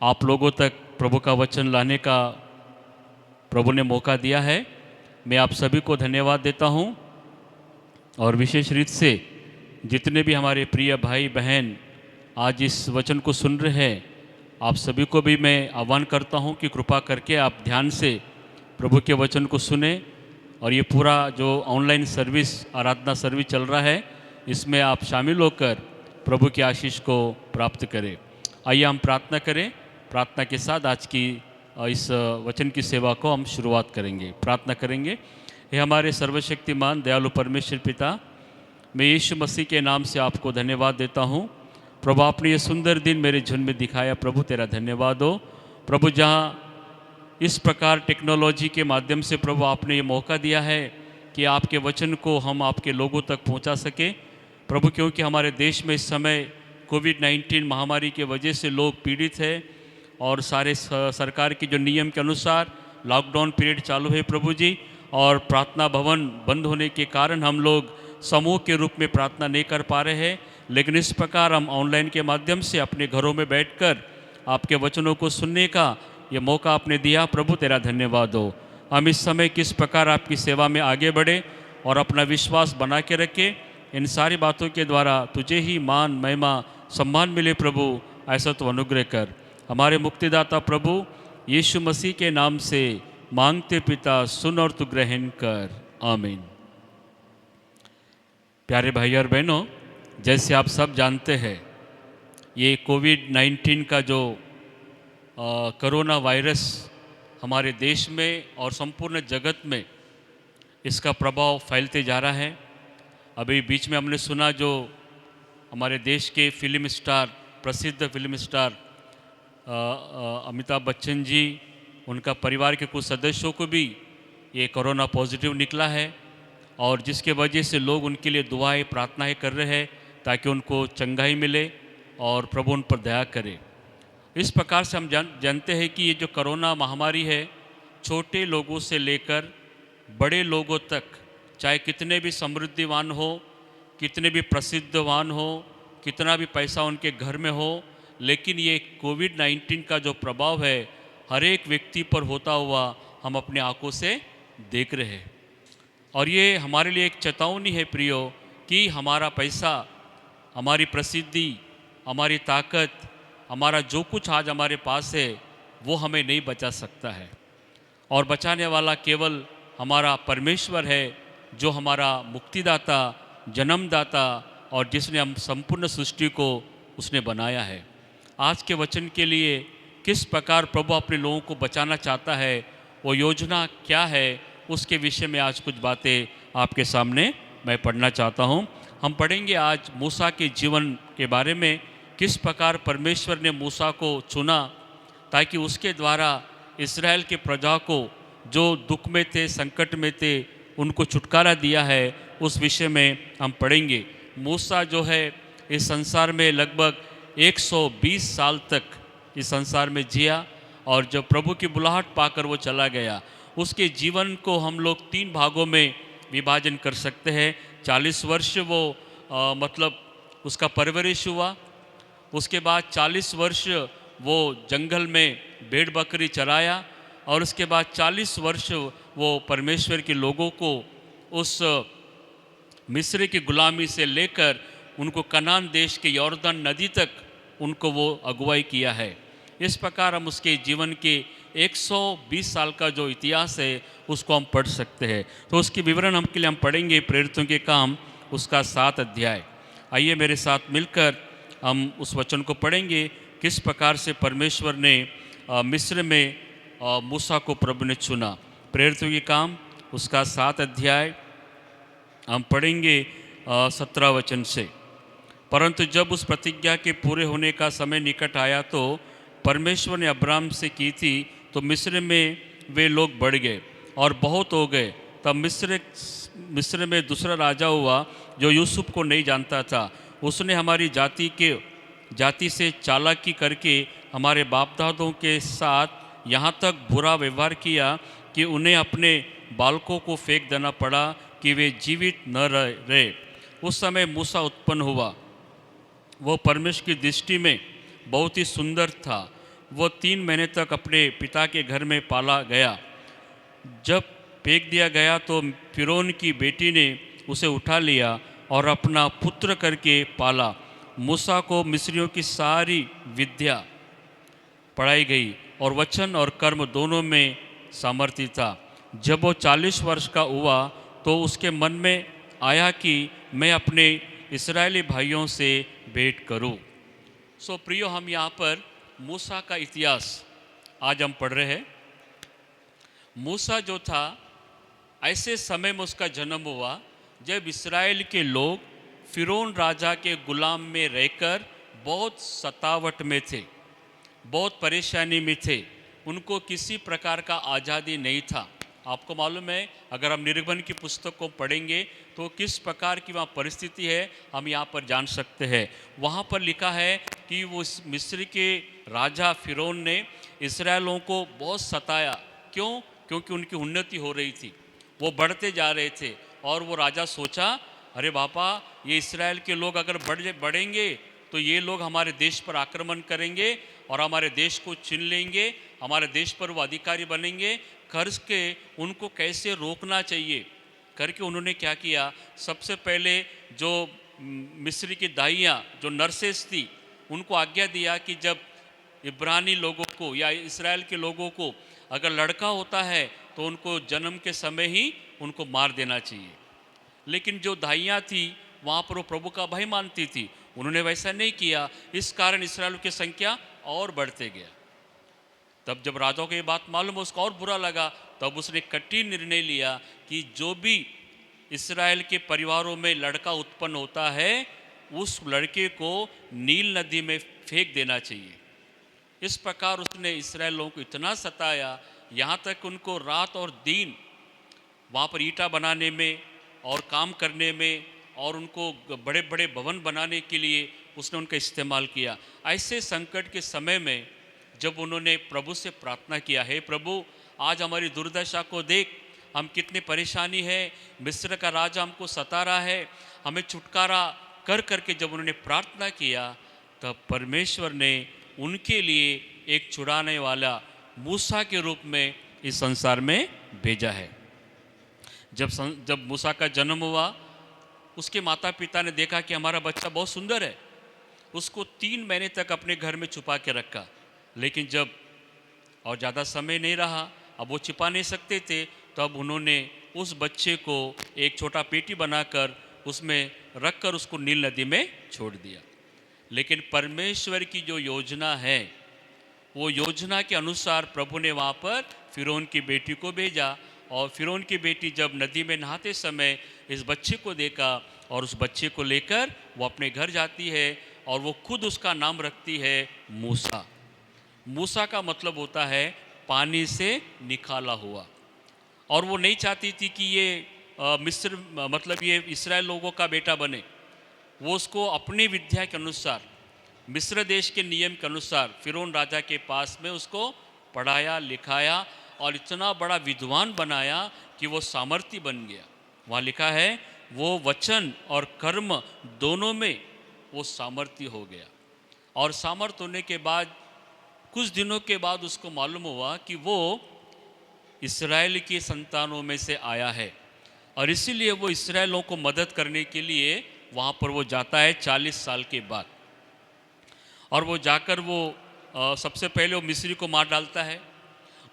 Speaker 3: आप लोगों तक प्रभु का वचन लाने का प्रभु ने मौका दिया है। मैं आप सभी को धन्यवाद देता हूं, और विशेष रीत से जितने भी हमारे प्रिय भाई बहन आज इस वचन को सुन रहे हैं, आप सभी को भी मैं आह्वान करता हूं कि कृपा करके आप ध्यान से प्रभु के वचन को सुने, और ये पूरा जो ऑनलाइन सर्विस, आराधना सर्विस चल रहा है, इसमें आप शामिल होकर प्रभु की आशीष को प्राप्त करें। आइए हम प्रार्थना करें। प्रार्थना के साथ आज की इस वचन की सेवा को हम शुरुआत करेंगे। प्रार्थना करेंगे। हे हमारे सर्वशक्तिमान दयालु परमेश्वर पिता, मैं यीशु मसीह के नाम से आपको धन्यवाद देता हूँ। प्रभु आपने ये सुंदर दिन मेरे जीवन में दिखाया, प्रभु तेरा धन्यवाद हो। प्रभु जहाँ इस प्रकार टेक्नोलॉजी के माध्यम से प्रभु आपने ये मौका दिया है कि आपके वचन को हम आपके लोगों तक पहुंचा सके प्रभु, क्योंकि हमारे देश में इस समय कोविड-19 महामारी के वजह से लोग पीड़ित हैं, और सारे सरकार के जो नियम के अनुसार लॉकडाउन पीरियड चालू है प्रभु जी, और प्रार्थना भवन बंद होने के कारण हम लोग समूह के रूप में प्रार्थना नहीं कर पा रहे हैं। लेकिन इस प्रकार हम ऑनलाइन के माध्यम से अपने घरों में बैठकर आपके वचनों को सुनने का ये मौका आपने दिया, प्रभु तेरा धन्यवाद हो। हम इस समय किस प्रकार आपकी सेवा में आगे बढ़े और अपना विश्वास बना के रखें, इन सारी बातों के द्वारा तुझे ही मान, महिमा, सम्मान मिले प्रभु, ऐसा तो अनुग्रह कर। हमारे मुक्तिदाता प्रभु यीशु मसीह के नाम से मांगते पिता, सुन और तू ग्रहण कर, आमीन। प्यारे भाई और बहनों, जैसे आप सब जानते हैं, ये कोविड-19 का जो कोरोना वायरस हमारे देश में और संपूर्ण जगत में इसका प्रभाव फैलते जा रहा है। अभी बीच में हमने सुना जो हमारे देश के फिल्म स्टार, प्रसिद्ध फिल्म स्टार अमिताभ बच्चन जी, उनका परिवार के कुछ सदस्यों को भी ये कोरोना पॉजिटिव निकला है, और जिसके वजह से लोग उनके लिए दुआएं, प्रार्थनाएं कर रहे हैं ताकि उनको चंगाई मिले और प्रभु उन पर दया करे। इस प्रकार से हम जानते हैं कि ये जो कोरोना महामारी है, छोटे लोगों से लेकर बड़े लोगों तक, चाहे कितने भी समृद्धिवान हो, कितने भी प्रसिद्धवान हो, कितना भी पैसा उनके घर में हो, लेकिन ये कोविड-19 का जो प्रभाव है हर एक व्यक्ति पर होता हुआ हम अपने आंखों से देख रहे हैं। और ये हमारे लिए एक चेतावनी है प्रियो, कि हमारा पैसा हमारी प्रसिद्धि, हमारी ताकत, हमारा जो कुछ आज हमारे पास है वो हमें नहीं बचा सकता है। और बचाने वाला केवल हमारा परमेश्वर है, जो हमारा मुक्तिदाता, जन्मदाता और जिसने हम संपूर्ण सृष्टि को उसने बनाया है। आज के वचन के लिए किस प्रकार प्रभु अपने लोगों को बचाना चाहता है, वो योजना क्या है, उसके विषय में आज कुछ बातें आपके सामने मैं पढ़ना चाहता हूँ। हम पढ़ेंगे आज मूसा के जीवन के बारे में, किस प्रकार परमेश्वर ने मूसा को चुना ताकि उसके द्वारा इस्राएल के प्रजा को जो दुख में थे, संकट में थे, उनको छुटकारा दिया है, उस विषय में हम पढ़ेंगे। मूसा जो है इस संसार में लगभग 120 साल तक इस संसार में जिया और जब प्रभु की बुलाहट पाकर वो चला गया, उसके जीवन को हम लोग 3 भागों में विभाजन कर सकते हैं। 40 वर्ष वो मतलब उसका परवरिश हुआ, उसके बाद 40 वर्ष वो जंगल में भेड़ बकरी चराया और उसके बाद 40 वर्ष वो परमेश्वर के लोगों को उस मिस्र की गुलामी से लेकर उनको कनान देश के यॉर्दन नदी तक उनको वो अगुवाई किया है। इस प्रकार हम उसके जीवन के 120 साल का जो इतिहास है उसको हम पढ़ सकते हैं। तो उसकी विवरण हम के लिए हम पढ़ेंगे प्रेरितों के काम उसका 7 अध्याय। आइए मेरे साथ मिलकर हम उस वचन को पढ़ेंगे, किस प्रकार से परमेश्वर ने मिस्र में मूसा को प्रभु ने चुना। प्रेरितों के काम उसका 7 अध्याय हम पढ़ेंगे 17 वचन से। परंतु जब उस प्रतिज्ञा के पूरे होने का समय निकट आया तो परमेश्वर ने अब्राहम से की थी, तो मिस्र में वे लोग बढ़ गए और बहुत हो गए। तब मिस्र में दूसरा राजा हुआ जो यूसुफ को नहीं जानता था। उसने हमारी जाति से चालाकी करके हमारे बाप दादों के साथ यहाँ तक बुरा व्यवहार किया कि उन्हें अपने बालकों को फेंक देना पड़ा कि वे जीवित न रहे। उस समय मूसा उत्पन्न हुआ, वो परमेश्वर की दृष्टि में बहुत ही सुंदर था। वो 3 महीने तक अपने पिता के घर में पाला गया। जब फेंक दिया गया तो फिरौन की बेटी ने उसे उठा लिया और अपना पुत्र करके पाला। मूसा को मिस्रियों की सारी विद्या पढ़ाई गई और वचन और कर्म दोनों में सामर्थ्य था। जब वो 40 वर्ष का हुआ तो उसके मन में आया कि मैं अपने इस्राएली भाइयों से भेंट करूं। सो प्रियो, हम यहाँ पर मूसा का इतिहास आज हम पढ़ रहे हैं। मूसा जो था, ऐसे समय में उसका जन्म हुआ जब इस्राएल के लोग फिरौन राजा के गुलाम में रहकर बहुत सतावट में थे, बहुत परेशानी में थे। उनको किसी प्रकार का आज़ादी नहीं था। आपको मालूम है, अगर हम निर्गमन की पुस्तक को पढ़ेंगे तो किस प्रकार की वहाँ परिस्थिति है हम यहाँ पर जान सकते हैं। वहाँ पर लिखा है कि वो मिस्र के राजा फिरौन ने इस्राएलों को बहुत सताया। क्यों? क्योंकि उनकी उन्नति हो रही थी, वो बढ़ते जा रहे थे। और वो राजा सोचा, अरे बापा, ये इस्राएल के लोग अगर बढ़ेंगे तो ये लोग हमारे देश पर आक्रमण करेंगे और हमारे देश को छीन लेंगे, हमारे देश पर वो अधिकारी बनेंगे। कर्ज के उनको कैसे रोकना चाहिए करके उन्होंने क्या किया, सबसे पहले जो मिस्र की दाइयाँ जो नर्सेस थी उनको आज्ञा दिया कि जब इब्रानी लोगों को या इस्राएल के लोगों को अगर लड़का होता है तो उनको जन्म के समय ही उनको मार देना चाहिए। लेकिन जो दाइयाँ थी वहाँ पर वो प्रभु का भय मानती थी, उन्होंने वैसा नहीं किया। इस कारण इस्राएल की संख्या और बढ़ते गया। तब जब राजा को ये बात मालूम है, उसको और बुरा लगा। तब उसने कठिन निर्णय लिया कि जो भी इस्राएल के परिवारों में लड़का उत्पन्न होता है उस लड़के को नील नदी में फेंक देना चाहिए। इस प्रकार उसने इस्राएल लोगों को इतना सताया, यहाँ तक उनको रात और दिन वहाँ पर ईंटा बनाने में और काम करने में और उनको बड़े बड़े भवन बनाने के लिए उसने उनका इस्तेमाल किया। ऐसे संकट के समय में जब उन्होंने प्रभु से प्रार्थना किया, है प्रभु, आज हमारी दुर्दशा को देख, हम कितनी परेशानी है, मिस्र का राजा हमको सता रहा है, हमें छुटकारा कर करके जब उन्होंने प्रार्थना किया, तब परमेश्वर ने उनके लिए एक छुड़ाने वाला मूसा के रूप में इस संसार में भेजा है। जब मूसा का जन्म हुआ उसके माता पिता ने देखा कि हमारा बच्चा बहुत सुंदर है, उसको 3 महीने तक अपने घर में छुपा के रखा। लेकिन जब और ज़्यादा समय नहीं रहा, अब वो छिपा नहीं सकते थे, तो अब उन्होंने उस बच्चे को एक छोटा पेटी बनाकर उसमें रखकर उसको नील नदी में छोड़ दिया। लेकिन परमेश्वर की जो योजना है, वो योजना के अनुसार प्रभु ने वहाँ पर फिरौन की बेटी को भेजा, और फिरौन की बेटी जब नदी में नहाते समय इस बच्चे को देखा और उस बच्चे को लेकर वो अपने घर जाती है, और वो खुद उसका नाम रखती है मूसा। मूसा का मतलब होता है पानी से निकाला हुआ। और वो नहीं चाहती थी कि ये मिस्र मतलब ये इस्राएल लोगों का बेटा बने। वो उसको अपनी विद्या के अनुसार, मिस्र देश के नियम के अनुसार फिरौन राजा के पास में उसको पढ़ाया लिखाया और इतना बड़ा विद्वान बनाया कि वो सामर्थी बन गया। वहाँ लिखा है वो वचन और कर्म दोनों में वो सामर्थी हो गया। और सामर्थ होने के बाद कुछ दिनों के बाद उसको मालूम हुआ कि वो इस्राएल की संतानों में से आया है, और इसीलिए वो इस्राएलों को मदद करने के लिए वहाँ पर वो जाता है 40 साल के बाद। और वो जाकर वो सबसे पहले वो मिस्री को मार डालता है।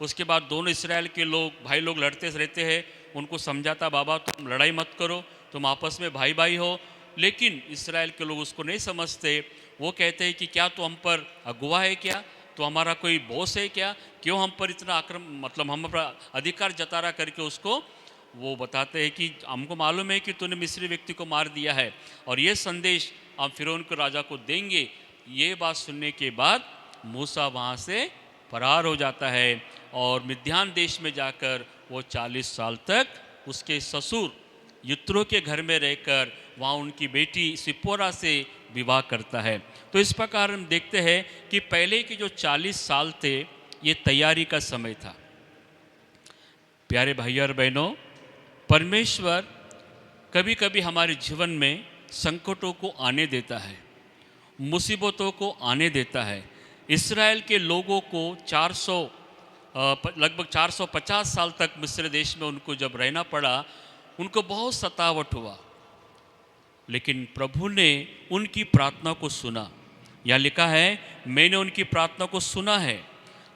Speaker 3: उसके बाद दोनों इस्राएल के लोग भाई लोग लड़ते रहते हैं, उनको समझाता, बाबा तुम लड़ाई मत करो, तुम आपस में भाई भाई हो। लेकिन इस्राएल के लोग उसको नहीं समझते। वो कहते हैं कि क्या तू हम पर अगुवा है, क्या तो हमारा कोई बॉस है क्या, क्यों हम पर इतना मतलब हम पर अधिकार जता रहा करके उसको वो बताते हैं कि हमको मालूम है कि तूने मिस्री व्यक्ति को मार दिया है, और ये संदेश हम फिरौन के राजा को देंगे। ये बात सुनने के बाद मूसा वहाँ से फरार हो जाता है, और मिद्यान देश में जाकर वो 40 साल तक उसके ससुर यित्रो के घर में रहकर वहाँ उनकी बेटी सिप्पोरा से विवाह करता है। तो इस प्रकार हम देखते हैं कि पहले के जो 40 साल थे ये तैयारी का समय था। प्यारे भाई और बहनों, परमेश्वर कभी कभी हमारे जीवन में संकटों को आने देता है, मुसीबतों को आने देता है। इस्राएल के लोगों को लगभग 450 साल तक मिस्र देश में उनको जब रहना पड़ा, उनको बहुत सतावट हुआ। लेकिन प्रभु ने उनकी प्रार्थना को सुना। यहाँ लिखा है मैंने उनकी प्रार्थना को सुना है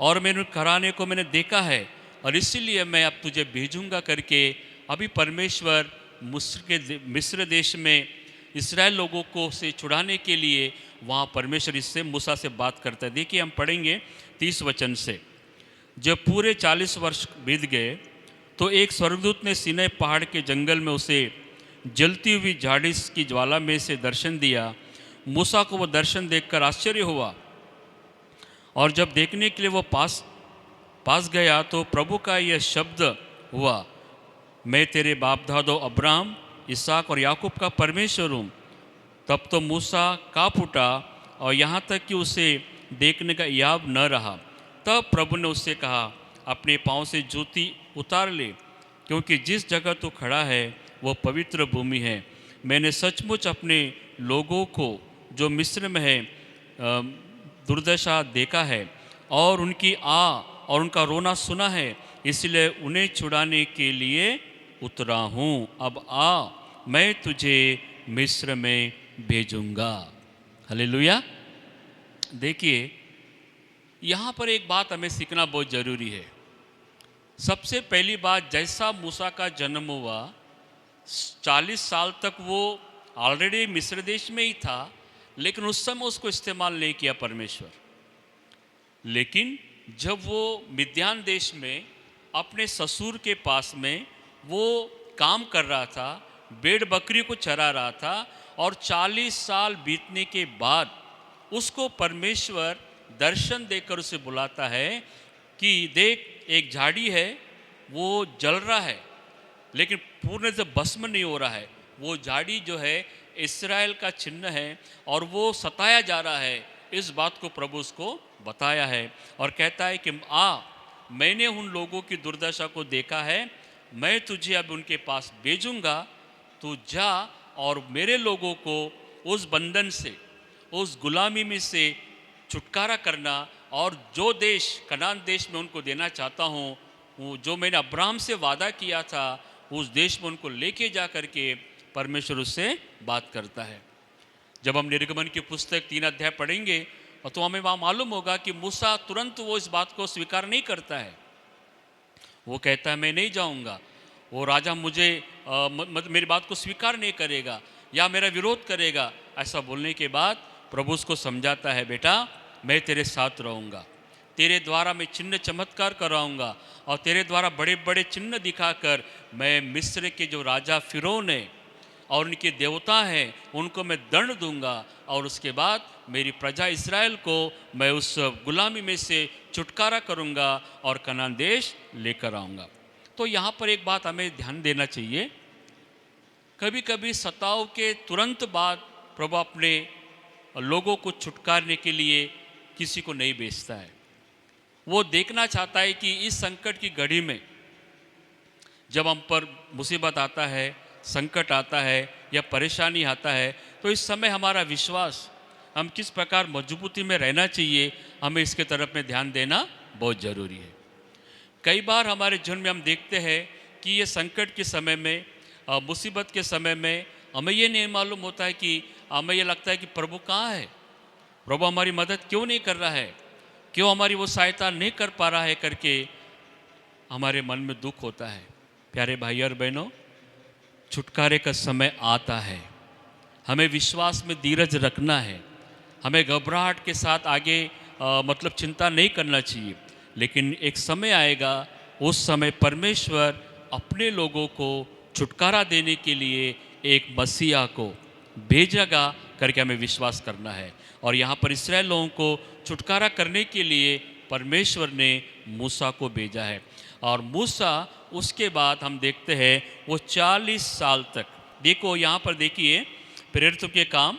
Speaker 3: और मैंने कराने को मैंने देखा है, और इसीलिए मैं अब तुझे भेजूंगा करके अभी परमेश्वर मिस्र देश में इस्राएल लोगों को से छुड़ाने के लिए वहाँ परमेश्वर इससे मूसा से बात करता है। देखिए हम पढ़ेंगे 30 वचन से। जब पूरे 40 वर्ष बीत गए तो एक स्वर्गदूत ने सीनै पहाड़ के जंगल में उसे जलती हुई झाड़ी की ज्वाला में से दर्शन दिया। मूसा को वह दर्शन देखकर आश्चर्य हुआ, और जब देखने के लिए वो पास गया तो प्रभु का यह शब्द हुआ, मैं तेरे बाप दादो अब्राहम, इसहाक और याकूब का परमेश्वर हूँ। तब तो मूसा काँप उठा और यहाँ तक कि उसे देखने का याब न रहा। तब प्रभु ने उससे कहा, अपने पाँव से जूती उतार ले, क्योंकि जिस जगह तू खड़ा है वो पवित्र भूमि है। मैंने सचमुच अपने लोगों को जो मिस्र में है दुर्दशा देखा है, और उनकी और उनका रोना सुना है, इसलिए उन्हें छुड़ाने के लिए उतरा हूँ। अब आ, मैं तुझे मिस्र में भेजूंगा। हालेलुया। देखिए यहाँ पर एक बात हमें सीखना बहुत ज़रूरी है। सबसे पहली बात, जैसा मूसा का जन्म हुआ 40 साल तक वो ऑलरेडी मिस्र देश में ही था, लेकिन उस समय उसको इस्तेमाल नहीं किया परमेश्वर। लेकिन जब वो मिद्यान देश में अपने ससुर के पास में वो काम कर रहा था, भेड़ बकरी को चरा रहा था, और 40 साल बीतने के बाद उसको परमेश्वर दर्शन देकर उसे बुलाता है कि देख एक झाड़ी है, वो जल रहा है लेकिन पूर्ण से भस्म नहीं हो रहा है। वो झाड़ी जो है इस्राएल का चिन्ह है और वो सताया जा रहा है। इस बात को प्रभु उसको बताया है और कहता है कि मैंने उन लोगों की दुर्दशा को देखा है, मैं तुझे अब उनके पास भेजूंगा। तू जा और मेरे लोगों को उस बंधन से, उस गुलामी में से छुटकारा करना, और जो देश कनान देश में उनको देना चाहता हूँ, वो जो मैंने अब्राहम से वादा किया था, उस देश में उनको लेके जा करके परमेश्वर उससे बात करता है। जब हम निर्गमन की पुस्तक 3 अध्याय पढ़ेंगे तो हमें वहाँ मालूम होगा कि मूसा तुरंत वो इस बात को स्वीकार नहीं करता है। वो कहता है मैं नहीं जाऊँगा, वो राजा मुझे मेरी बात को स्वीकार नहीं करेगा या मेरा विरोध करेगा। ऐसा बोलने के बाद प्रभु उसको समझाता है, बेटा मैं तेरे साथ रहूँगा, तेरे द्वारा मैं चिन्ह चमत्कार कराऊँगा और तेरे द्वारा बड़े बड़े चिन्ह दिखाकर मैं मिस्र के जो राजा फिरौन है और उनके देवता हैं उनको मैं दंड दूंगा और उसके बाद मेरी प्रजा इस्राएल को मैं उस गुलामी में से छुटकारा करूंगा और कनान देश लेकर आऊँगा। तो यहाँ पर एक बात हमें ध्यान देना चाहिए, कभी कभी सताव के तुरंत बाद प्रभु अपने लोगों को छुटकारने के लिए किसी को नहीं भेजता है। वो देखना चाहता है कि इस संकट की घड़ी में जब हम पर मुसीबत आता है, संकट आता है या परेशानी आता है, तो इस समय हमारा विश्वास हम किस प्रकार मजबूती में रहना चाहिए, हमें इसके तरफ में ध्यान देना बहुत ज़रूरी है। कई बार हमारे जीवन में हम देखते हैं कि ये संकट के समय में, मुसीबत के समय में हमें ये नहीं मालूम होता है कि हमें ये लगता है कि प्रभु कहाँ है, प्रभु हमारी मदद क्यों नहीं कर रहा है, क्यों हमारी वो सहायता नहीं कर पा रहा है करके हमारे मन में दुख होता है। प्यारे भाई और बहनों, छुटकारे का समय आता है, हमें विश्वास में धीरज रखना है, हमें घबराहट के साथ आगे मतलब चिंता नहीं करना चाहिए। लेकिन एक समय आएगा, उस समय परमेश्वर अपने लोगों को छुटकारा देने के लिए एक मसीहा को भेजेगा करके हमें विश्वास करना है। और यहाँ पर इस्राएल लोगों को छुटकारा करने के लिए परमेश्वर ने मूसा को भेजा है। और मूसा उसके बाद हम देखते हैं वो 40 साल तक, देखो यहाँ पर देखिए प्रेरितों के काम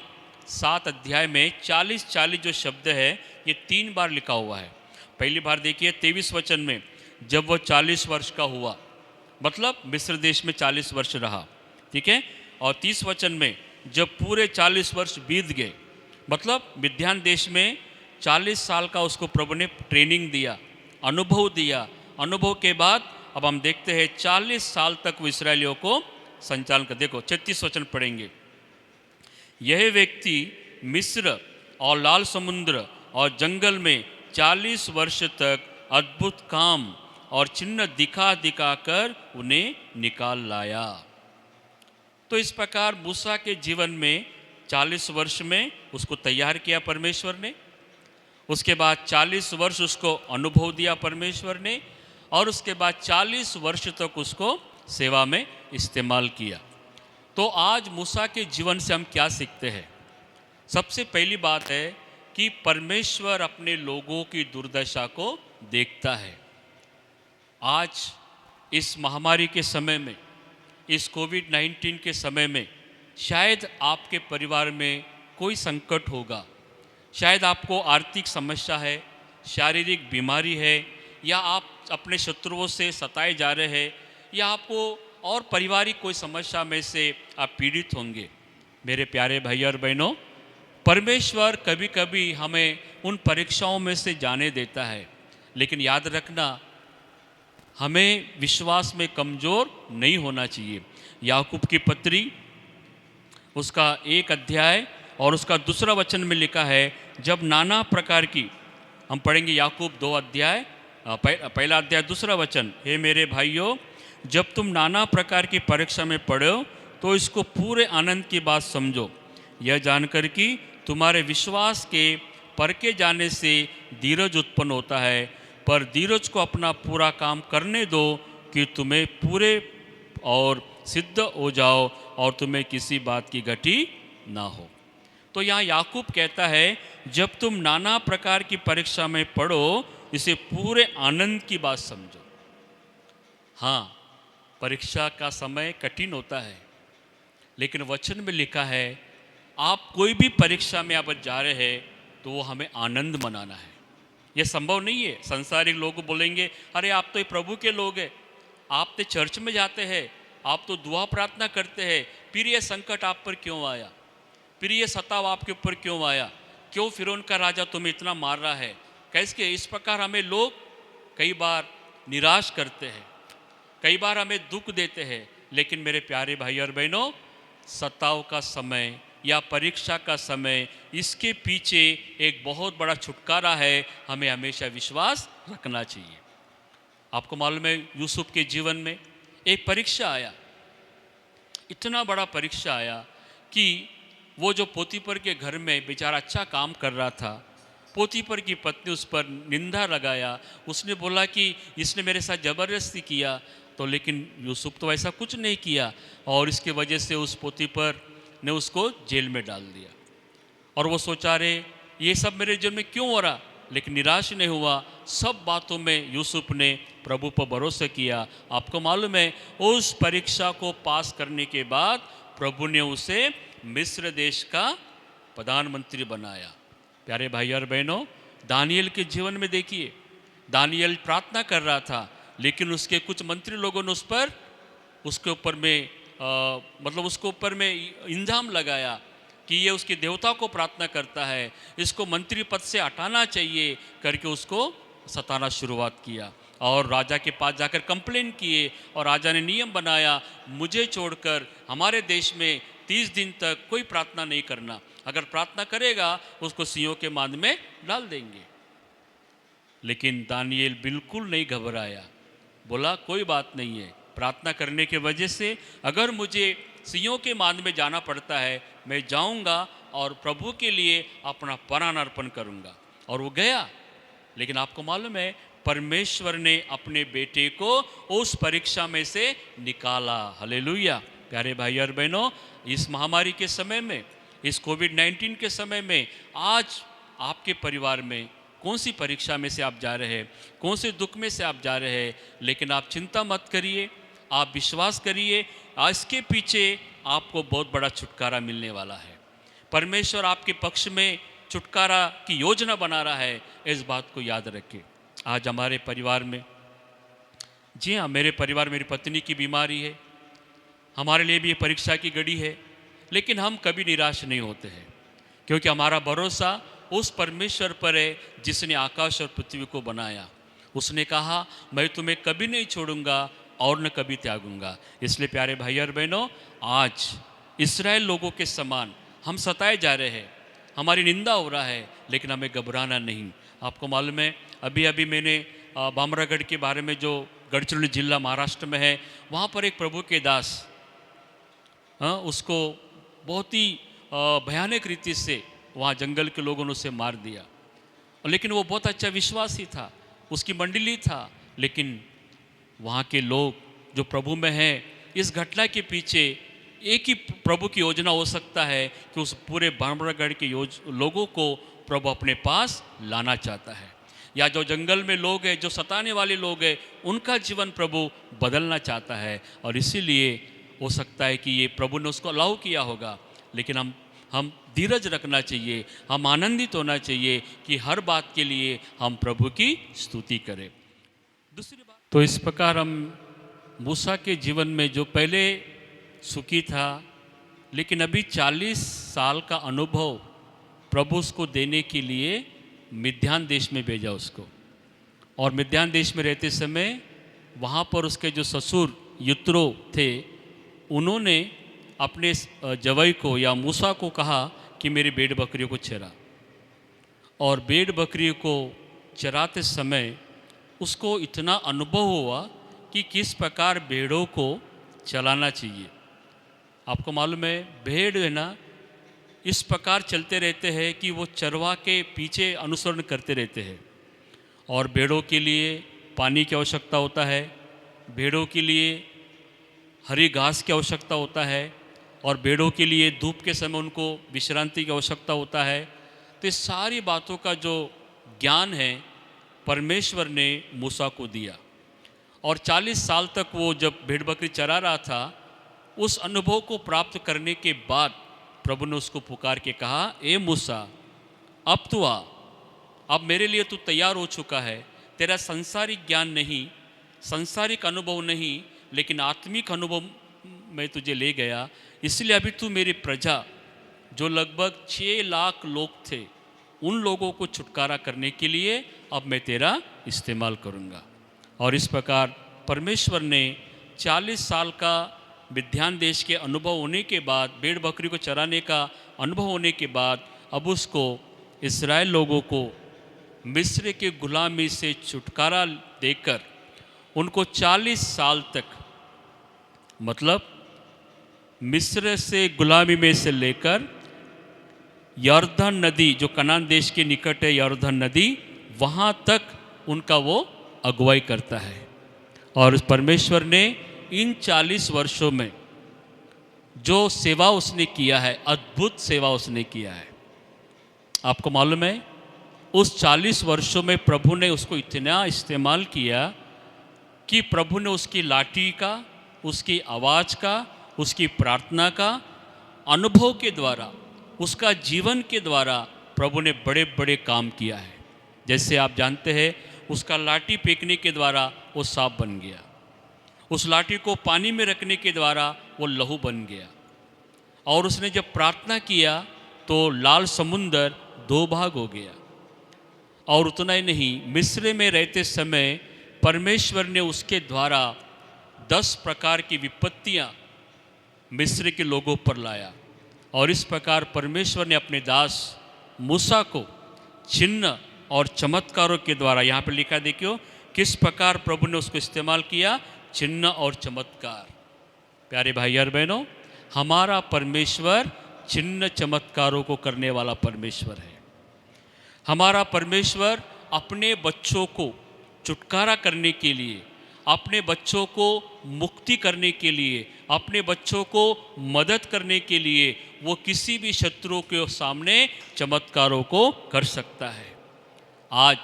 Speaker 3: 7 अध्याय में 40 जो शब्द है ये 3 बार लिखा हुआ है। पहली बार देखिए 23 वचन में, जब वो 40 वर्ष का हुआ, मतलब मिस्र देश में 40 वर्ष रहा, ठीक है। और 30 वचन में जब पूरे 40 वर्ष बीत गए, मतलब मिद्यान देश में 40 साल का उसको प्रभु ने ट्रेनिंग दिया, अनुभव दिया। अनुभव के बाद अब हम देखते हैं 40 साल तक वो इसराइलियों को संचालन कर। देखो 36 वचन पढ़ेंगे, यह व्यक्ति मिस्र और लाल समुद्र और जंगल में 40 वर्ष तक अद्भुत काम और चिन्ह दिखा दिखा कर उन्हें निकाल लाया। तो इस प्रकार मूसा के जीवन में 40 वर्ष में उसको तैयार किया परमेश्वर ने, उसके बाद 40 वर्ष उसको अनुभव दिया परमेश्वर ने, और उसके बाद 40 वर्ष तक उसको सेवा में इस्तेमाल किया। तो आज मूसा के जीवन से हम क्या सीखते हैं? सबसे पहली बात है कि परमेश्वर अपने लोगों की दुर्दशा को देखता है। आज इस महामारी के समय में, इस कोविड-19 के समय में शायद आपके परिवार में कोई संकट होगा, शायद आपको आर्थिक समस्या है, शारीरिक बीमारी है, या आप अपने शत्रुओं से सताए जा रहे हैं, या आपको और पारिवारिक कोई समस्या में से आप पीड़ित होंगे। मेरे प्यारे भाई और बहनों, परमेश्वर कभी कभी हमें उन परीक्षाओं में से जाने देता है, लेकिन याद रखना हमें विश्वास में कमज़ोर नहीं होना चाहिए। याकूब की पत्री उसका 1 अध्याय और उसका 2 वचन में लिखा है, जब नाना प्रकार की, हम पढ़ेंगे याकूब 2 अध्याय, पहला अध्याय 2 वचन, हे मेरे भाइयों, जब तुम नाना प्रकार की परीक्षा में पढ़ो तो इसको पूरे आनंद की बात समझो, यह जानकर कि तुम्हारे विश्वास के परखे जाने से धीरज उत्पन्न होता है, पर धीरज को अपना पूरा काम करने दो कि तुम्हें पूरे और सिद्ध हो जाओ और तुम्हें किसी बात की घटी ना हो। तो यहाँ याकूब कहता है, जब तुम नाना प्रकार की परीक्षा में पढ़ो इसे पूरे आनंद की बात समझो। हाँ, परीक्षा का समय कठिन होता है, लेकिन वचन में लिखा है आप कोई भी परीक्षा में आप जा रहे हैं तो वो हमें आनंद मनाना है। यह संभव नहीं है। संसारिक लोग बोलेंगे, अरे आप तो ये प्रभु के लोग हैं, आप तो चर्च में जाते हैं, आप तो दुआ प्रार्थना करते हैं, फिर ये संकट आप पर क्यों आया, फिर ये सताव आपके ऊपर क्यों आया, क्यों फिरौन का राजा तुम्हें इतना मार रहा है। कैसे इस प्रकार हमें लोग कई बार निराश करते हैं, कई बार हमें दुख देते हैं। लेकिन मेरे प्यारे भाई और बहनों, सताव का समय या परीक्षा का समय, इसके पीछे एक बहुत बड़ा छुटकारा है। हमें हमेशा विश्वास रखना चाहिए। आपको मालूम है यूसुफ के जीवन में एक परीक्षा आया, इतना बड़ा परीक्षा आया कि वो जो पोतीपर के घर में बेचारा अच्छा काम कर रहा था, पोतीपर की पत्नी उस पर निंदा लगाया। उसने बोला कि इसने मेरे साथ ज़बरदस्ती किया, तो लेकिन यूसुफ तो ऐसा कुछ नहीं किया, और इसके वजह से उस पोतीपर ने उसको जेल में डाल दिया। और वो सोचा रहे ये सब मेरे जीवन में क्यों हो रहा, लेकिन निराश नहीं हुआ। सब बातों में यूसुफ ने प्रभु पर भरोसा किया। आपको मालूम है उस परीक्षा को पास करने के बाद प्रभु ने उसे मिस्र देश का प्रधानमंत्री बनाया। प्यारे भाई और बहनों, दानियल के जीवन में देखिए, दानियल प्रार्थना कर रहा था, लेकिन उसके कुछ मंत्री लोगों ने उसके ऊपर में उसके ऊपर में इल्ज़ाम लगाया कि ये उसके देवता को प्रार्थना करता है, इसको मंत्री पद से हटाना चाहिए करके उसको सताना शुरुआत किया। और राजा के पास जाकर कंप्लेन किए, और राजा ने नियम बनाया, मुझे छोड़कर हमारे देश में 30 दिन तक कोई प्रार्थना नहीं करना, अगर प्रार्थना करेगा उसको सिंहों के मांद में डाल देंगे। लेकिन दानियल बिल्कुल नहीं घबराया, बोला कोई बात नहीं है, प्रार्थना करने के वजह से अगर मुझे सिंहों के मांद में जाना पड़ता है मैं जाऊंगा और प्रभु के लिए अपना प्राण अर्पण करूंगा। और वो गया। लेकिन आपको मालूम है परमेश्वर ने अपने बेटे को उस परीक्षा में से निकाला। हालेलुया। प्यारे भाई और बहनों, इस महामारी के समय में, इस कोविड-19 के समय में, आज आपके परिवार में कौन सी परीक्षा में से आप जा रहे हैं, कौन से दुख में से आप जा रहे हैं, लेकिन आप चिंता मत करिए, आप विश्वास करिए, इसके पीछे आपको बहुत बड़ा छुटकारा मिलने वाला है। परमेश्वर आपके पक्ष में छुटकारा की योजना बना रहा है, इस बात को याद रखें। आज हमारे परिवार में, जी हाँ, मेरे परिवार, मेरी पत्नी की बीमारी है, हमारे लिए भी ये परीक्षा की घड़ी है, लेकिन हम कभी निराश नहीं होते हैं, क्योंकि हमारा भरोसा उस परमेश्वर पर है जिसने आकाश और पृथ्वी को बनाया। उसने कहा मैं तुम्हें कभी नहीं छोड़ूंगा और न कभी त्यागूंगा। इसलिए प्यारे भाई और बहनों, आज इस्राएल लोगों के समान हम सताए जा रहे हैं, हमारी निंदा हो रहा है, लेकिन हमें घबराना नहीं। आपको मालूम है अभी अभी मैंने बामरागढ़ के बारे में, जो गढ़चिरोली जिला महाराष्ट्र में है, वहाँ पर एक प्रभु के दास, उसको बहुत ही भयानक रीति से वहाँ जंगल के लोगों ने उसे मार दिया। लेकिन वो बहुत अच्छा विश्वासी था, उसकी मंडली था, लेकिन वहाँ के लोग जो प्रभु में हैं, इस घटना के पीछे एक ही प्रभु की योजना हो सकता है कि उस पूरे बामरागढ़ के लोगों को प्रभु अपने पास लाना चाहता है, या जो जंगल में लोग हैं, जो सताने वाले लोग हैं, उनका जीवन प्रभु बदलना चाहता है। और इसीलिए हो सकता है कि ये प्रभु ने उसको अलाउ किया होगा, लेकिन हम धीरज रखना चाहिए, हम आनंदित होना चाहिए कि हर बात के लिए हम प्रभु की स्तुति करें। दूसरी बात, तो इस प्रकार हम मूसा के जीवन में जो पहले सुखी था, लेकिन अभी 40 साल का अनुभव प्रभु उसको देने के लिए मिद्यान देश में भेजा उसको। और मिद्यान देश में रहते समय वहाँ पर उसके जो ससुर यित्रो थे, उन्होंने अपने जवाई को या मूसा को कहा कि मेरी भेड़ बकरियों को चरा। और भेड़ बकरियों को चराते समय उसको इतना अनुभव हुआ कि किस प्रकार भेड़ों को चलाना चाहिए। आपको मालूम है भेड़ है ना, इस प्रकार चलते रहते हैं कि वो चरवा के पीछे अनुसरण करते रहते हैं। और भेड़ों के लिए पानी की आवश्यकता होता है, भेड़ों के लिए हरी घास की आवश्यकता होता है, और भेड़ों के लिए धूप के समय उनको विश्रांति की आवश्यकता होता है। तो इस सारी बातों का जो ज्ञान है परमेश्वर ने मूसा को दिया। और 40 साल तक वो जब भेड़ बकरी चरा रहा था, उस अनुभव को प्राप्त करने के बाद प्रभु ने उसको पुकार के कहा, ए मूसा, अब तू आ, अब मेरे लिए तू तैयार हो चुका है। तेरा संसारिक ज्ञान नहीं, संसारिक अनुभव नहीं, लेकिन आत्मिक अनुभव मैं तुझे ले गया। इसलिए अभी तू मेरी प्रजा, जो लगभग 6 लाख लोग थे, उन लोगों को छुटकारा करने के लिए अब मैं तेरा इस्तेमाल करूँगा। और इस प्रकार परमेश्वर ने 40 साल का मिद्यान देश के अनुभव होने के बाद, भेड़ बकरी को चराने का अनुभव होने के बाद, अब उसको इस्राएल लोगों को मिस्र के गुलामी से छुटकारा देकर उनको 40 साल तक, मतलब मिस्र से गुलामी में से लेकर यॉर्दन नदी, जो कनान देश के निकट है यॉर्दन नदी, वहाँ तक उनका वो अगुवाई करता है। और परमेश्वर ने इन 40 वर्षों में जो सेवा उसने किया है, अद्भुत सेवा उसने किया है। आपको मालूम है, उस 40 वर्षों में प्रभु ने उसको इतना इस्तेमाल किया कि प्रभु ने उसकी लाठी का, उसकी आवाज़ का, उसकी प्रार्थना का अनुभव के द्वारा, उसका जीवन के द्वारा प्रभु ने बड़े बड़े काम किया है। जैसे आप जानते हैं, उसका लाठी फेंकने के द्वारा वो सांप बन गया, उस लाठी को पानी में रखने के द्वारा वो लहू बन गया, और उसने जब प्रार्थना किया तो लाल समुंदर 2 भाग हो गया। और उतना ही नहीं, मिस्र में रहते समय परमेश्वर ने उसके द्वारा 10 प्रकार की विपत्तियां मिस्र के लोगों पर लाया। और इस प्रकार परमेश्वर ने अपने दास मूसा को चिन्ह और चमत्कारों के द्वारा, यहाँ पर लिखा देखियो किस प्रकार प्रभु ने उसको इस्तेमाल किया, चिन्ह और चमत्कार। प्यारे भाई और बहनों, हमारा परमेश्वर चिन्ह चमत्कारों को करने वाला परमेश्वर है। हमारा परमेश्वर अपने बच्चों को छुटकारा करने के लिए, अपने बच्चों को मुक्ति करने के लिए, अपने बच्चों को मदद करने के लिए वो किसी भी शत्रु के सामने चमत्कारों को कर सकता है। आज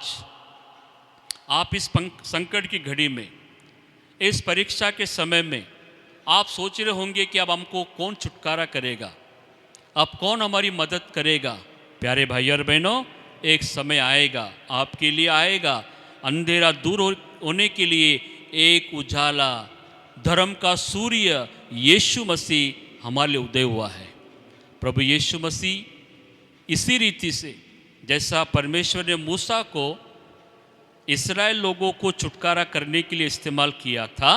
Speaker 3: आप इस संकट की घड़ी में, इस परीक्षा के समय में आप सोच रहे होंगे कि अब हमको कौन छुटकारा करेगा, अब कौन हमारी मदद करेगा। प्यारे भाई और बहनों, एक समय आएगा, आपके लिए आएगा, अंधेरा दूर होने के लिए एक उजाला, धर्म का सूर्य यीशु मसीह हमारे लिए उदय हुआ है। प्रभु यीशु मसीह इसी रीति से, जैसा परमेश्वर ने मूसा को इस्राएल लोगों को छुटकारा करने के लिए इस्तेमाल किया था,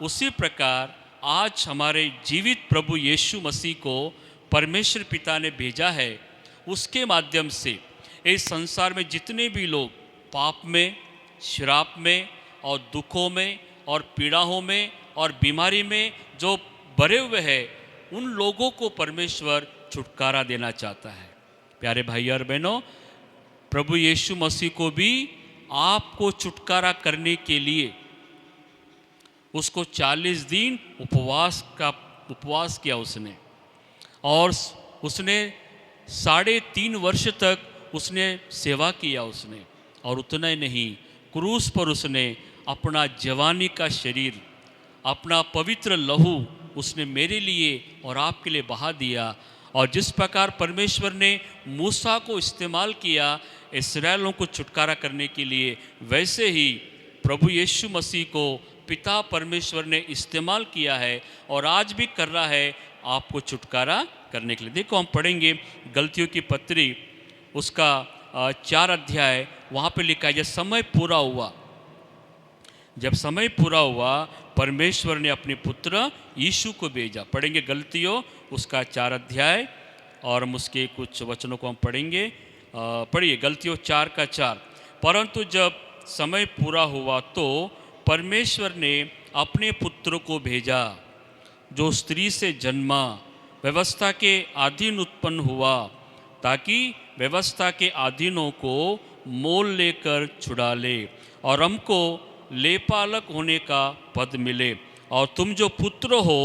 Speaker 3: उसी प्रकार आज हमारे जीवित प्रभु यीशु मसीह को परमेश्वर पिता ने भेजा है। उसके माध्यम से इस संसार में जितने भी लोग पाप में, श्राप में और दुखों में और पीड़ाओं में और बीमारी में जो भरे हुए हैं, उन लोगों को परमेश्वर छुटकारा देना चाहता है। प्यारे भाई और बहनों, प्रभु यीशु मसीह को भी आपको छुटकारा करने के लिए उसको 40 दिन उपवास किया उसने, और उसने 3.5 वर्ष तक उसने सेवा किया उसने। और उतना ही नहीं, क्रूस पर उसने अपना जवानी का शरीर, अपना पवित्र लहू उसने मेरे लिए और आपके लिए बहा दिया। और जिस प्रकार परमेश्वर ने मूसा को इस्तेमाल किया इस्राएलों को छुटकारा करने के लिए, वैसे ही प्रभु यीशु मसीह को पिता परमेश्वर ने इस्तेमाल किया है और आज भी कर रहा है आपको छुटकारा करने के लिए। देखो, हम पढ़ेंगे गलतियों की पत्री, उसका 4 अध्याय, वहाँ पे लिखा है, जब समय पूरा हुआ, जब समय पूरा हुआ परमेश्वर ने अपने पुत्र यीशु को भेजा। पढ़ेंगे गलतियों उसका 4 अध्याय, और हम उसके कुछ वचनों को हम पढ़ेंगे। पढ़िए गलतियों 4 का 4। परंतु जब समय पूरा हुआ तो परमेश्वर ने अपने पुत्र को भेजा, जो स्त्री से जन्मा, व्यवस्था के अधीन उत्पन्न हुआ, ताकि व्यवस्था के अधीनों को मोल लेकर छुड़ा ले और हमको लेपालक होने का पद मिले। और तुम जो पुत्र हो,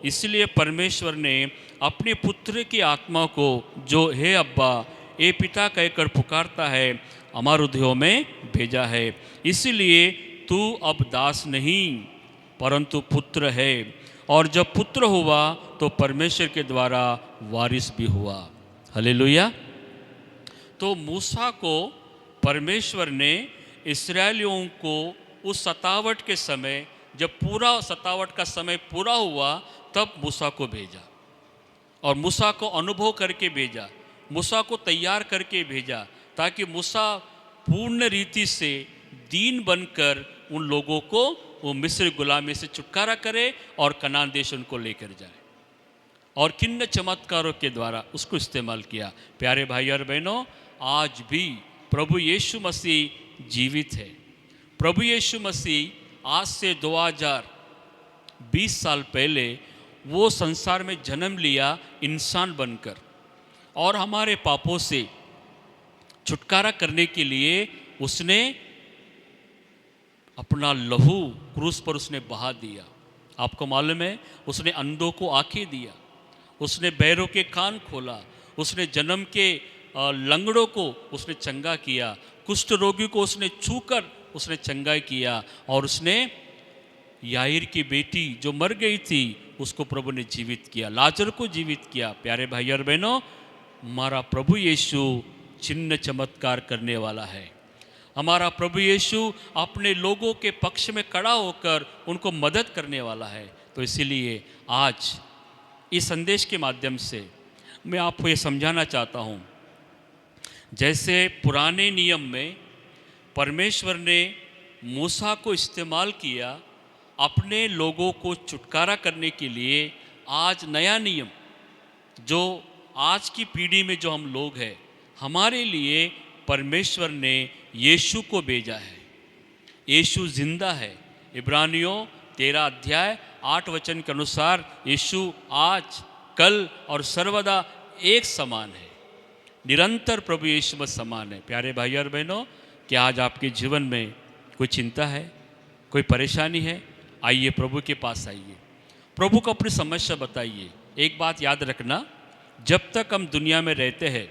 Speaker 3: इसलिए परमेश्वर ने अपने पुत्र की आत्मा को, जो हे अब्बा, ए पिता कहकर पुकारता है, हमारे हृदयों में भेजा है। इसलिए तू अब दास नहीं परंतु पुत्र है, और जब पुत्र हुआ तो परमेश्वर के द्वारा वारिस भी हुआ। हालेलुया। तो मूसा को परमेश्वर ने इस्राएलियों को उस सतावट के समय, जब पूरा सतावट का समय पूरा हुआ, तब मूसा को भेजा, और मूसा को अनुभव करके भेजा, मूसा को तैयार करके भेजा, ताकि मूसा पूर्ण रीति से दीन बनकर उन लोगों को वो मिस्र गुलामी से छुटकारा करे और कनान देश उनको लेकर जाए। और किन्न चमत्कारों के द्वारा उसको इस्तेमाल किया। प्यारे भाई और बहनों, आज भी प्रभु यीशु मसीह जीवित है। प्रभु यीशु मसीह आज से 2020 साल पहले वो संसार में जन्म लिया इंसान बनकर, और हमारे पापों से छुटकारा करने के लिए उसने अपना लहू क्रूस पर उसने बहा दिया। आपको मालूम है, उसने अंधों को आंखें दिया, उसने बहरों के कान खोला, उसने जन्म के लंगड़ों को उसने चंगा किया, कुष्ठ रोगी को उसने छूकर उसने चंगाई किया, और उसने याईर की बेटी जो मर गई थी उसको प्रभु ने जीवित किया, लाजर को जीवित किया। प्यारे भाई और बहनों, हमारा प्रभु यीशु चिन्ह चमत्कार करने वाला है। हमारा प्रभु यीशु अपने लोगों के पक्ष में खड़ा होकर उनको मदद करने वाला है। तो इसीलिए आज इस संदेश के माध्यम से मैं आपको ये समझाना चाहता हूँ, जैसे पुराने नियम में परमेश्वर ने मूसा को इस्तेमाल किया अपने लोगों को छुटकारा करने के लिए, आज नया नियम जो आज की पीढ़ी में जो हम लोग हैं, हमारे लिए परमेश्वर ने यीशु को भेजा है। यीशु जिंदा है। इब्रानियों 13 अध्याय 8 वचन के अनुसार यीशु आज, कल और सर्वदा एक समान है। निरंतर प्रभु यीशु में समान है। प्यारे भाई और बहनों, क्या आज आपके जीवन में कोई चिंता है, कोई परेशानी है? आइए प्रभु के पास आइए, प्रभु को अपनी समस्या बताइए। एक बात याद रखना, जब तक हम दुनिया में रहते हैं,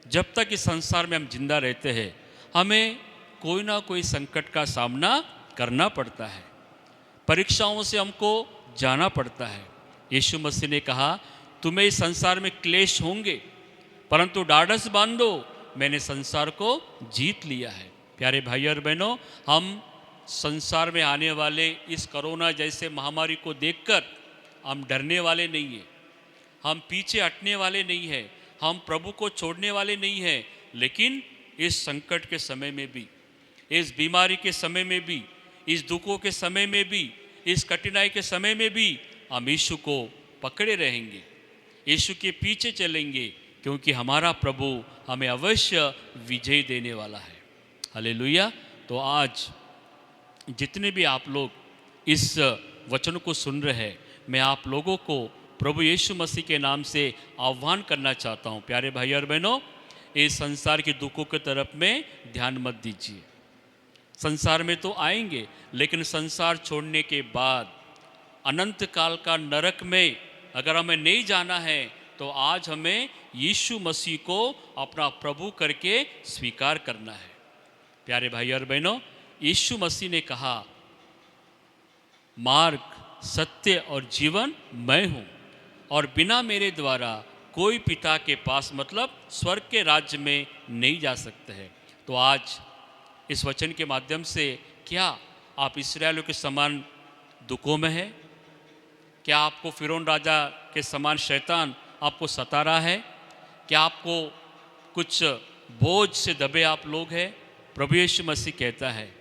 Speaker 3: जब तक इस संसार में हम जिंदा रहते हैं, हमें कोई ना कोई संकट का सामना करना पड़ता है, परीक्षाओं से हमको जाना पड़ता है। यीशु मसीह ने कहा, तुम्हें इस संसार में क्लेश होंगे, परंतु ढाढ़स बांधो, मैंने संसार को जीत लिया है। प्यारे भाई और बहनों, हम संसार में आने वाले इस कोरोना जैसे महामारी को देखकर हम डरने वाले नहीं हैं, हम पीछे हटने वाले नहीं हैं, हम प्रभु को छोड़ने वाले नहीं हैं। लेकिन इस संकट के समय में भी, इस बीमारी के समय में भी, इस दुखों के समय में भी, इस कठिनाई के समय में भी हम यीशु को पकड़े रहेंगे, यीशु के पीछे चलेंगे, क्योंकि हमारा प्रभु हमें अवश्य विजय देने वाला है। हालेलुया। तो आज जितने भी आप लोग इस वचन को सुन रहे हैं, मैं आप लोगों को प्रभु यीशु मसीह के नाम से आह्वान करना चाहता हूँ। प्यारे भाई और बहनों, इस संसार के दुखों की तरफ में ध्यान मत दीजिए। संसार में तो आएंगे, लेकिन संसार छोड़ने के बाद अनंत काल का नरक में अगर हमें नहीं जाना है, तो आज हमें यीशु मसीह को अपना प्रभु करके स्वीकार करना है। प्यारे भाई और बहनों, यीशु मसीह ने कहा, मार्ग, सत्य और जीवन मैं हूँ, और बिना मेरे द्वारा कोई पिता के पास, मतलब स्वर्ग के राज्य में नहीं जा सकते हैं। तो आज इस वचन के माध्यम से क्या आप इस्राएलियों के समान दुखों में है? क्या आपको फिरौन राजा के समान शैतान आपको सता रहा है? क्या आपको कुछ बोझ से दबे आप लोग हैं? प्रभु यीशु मसीह कहता है,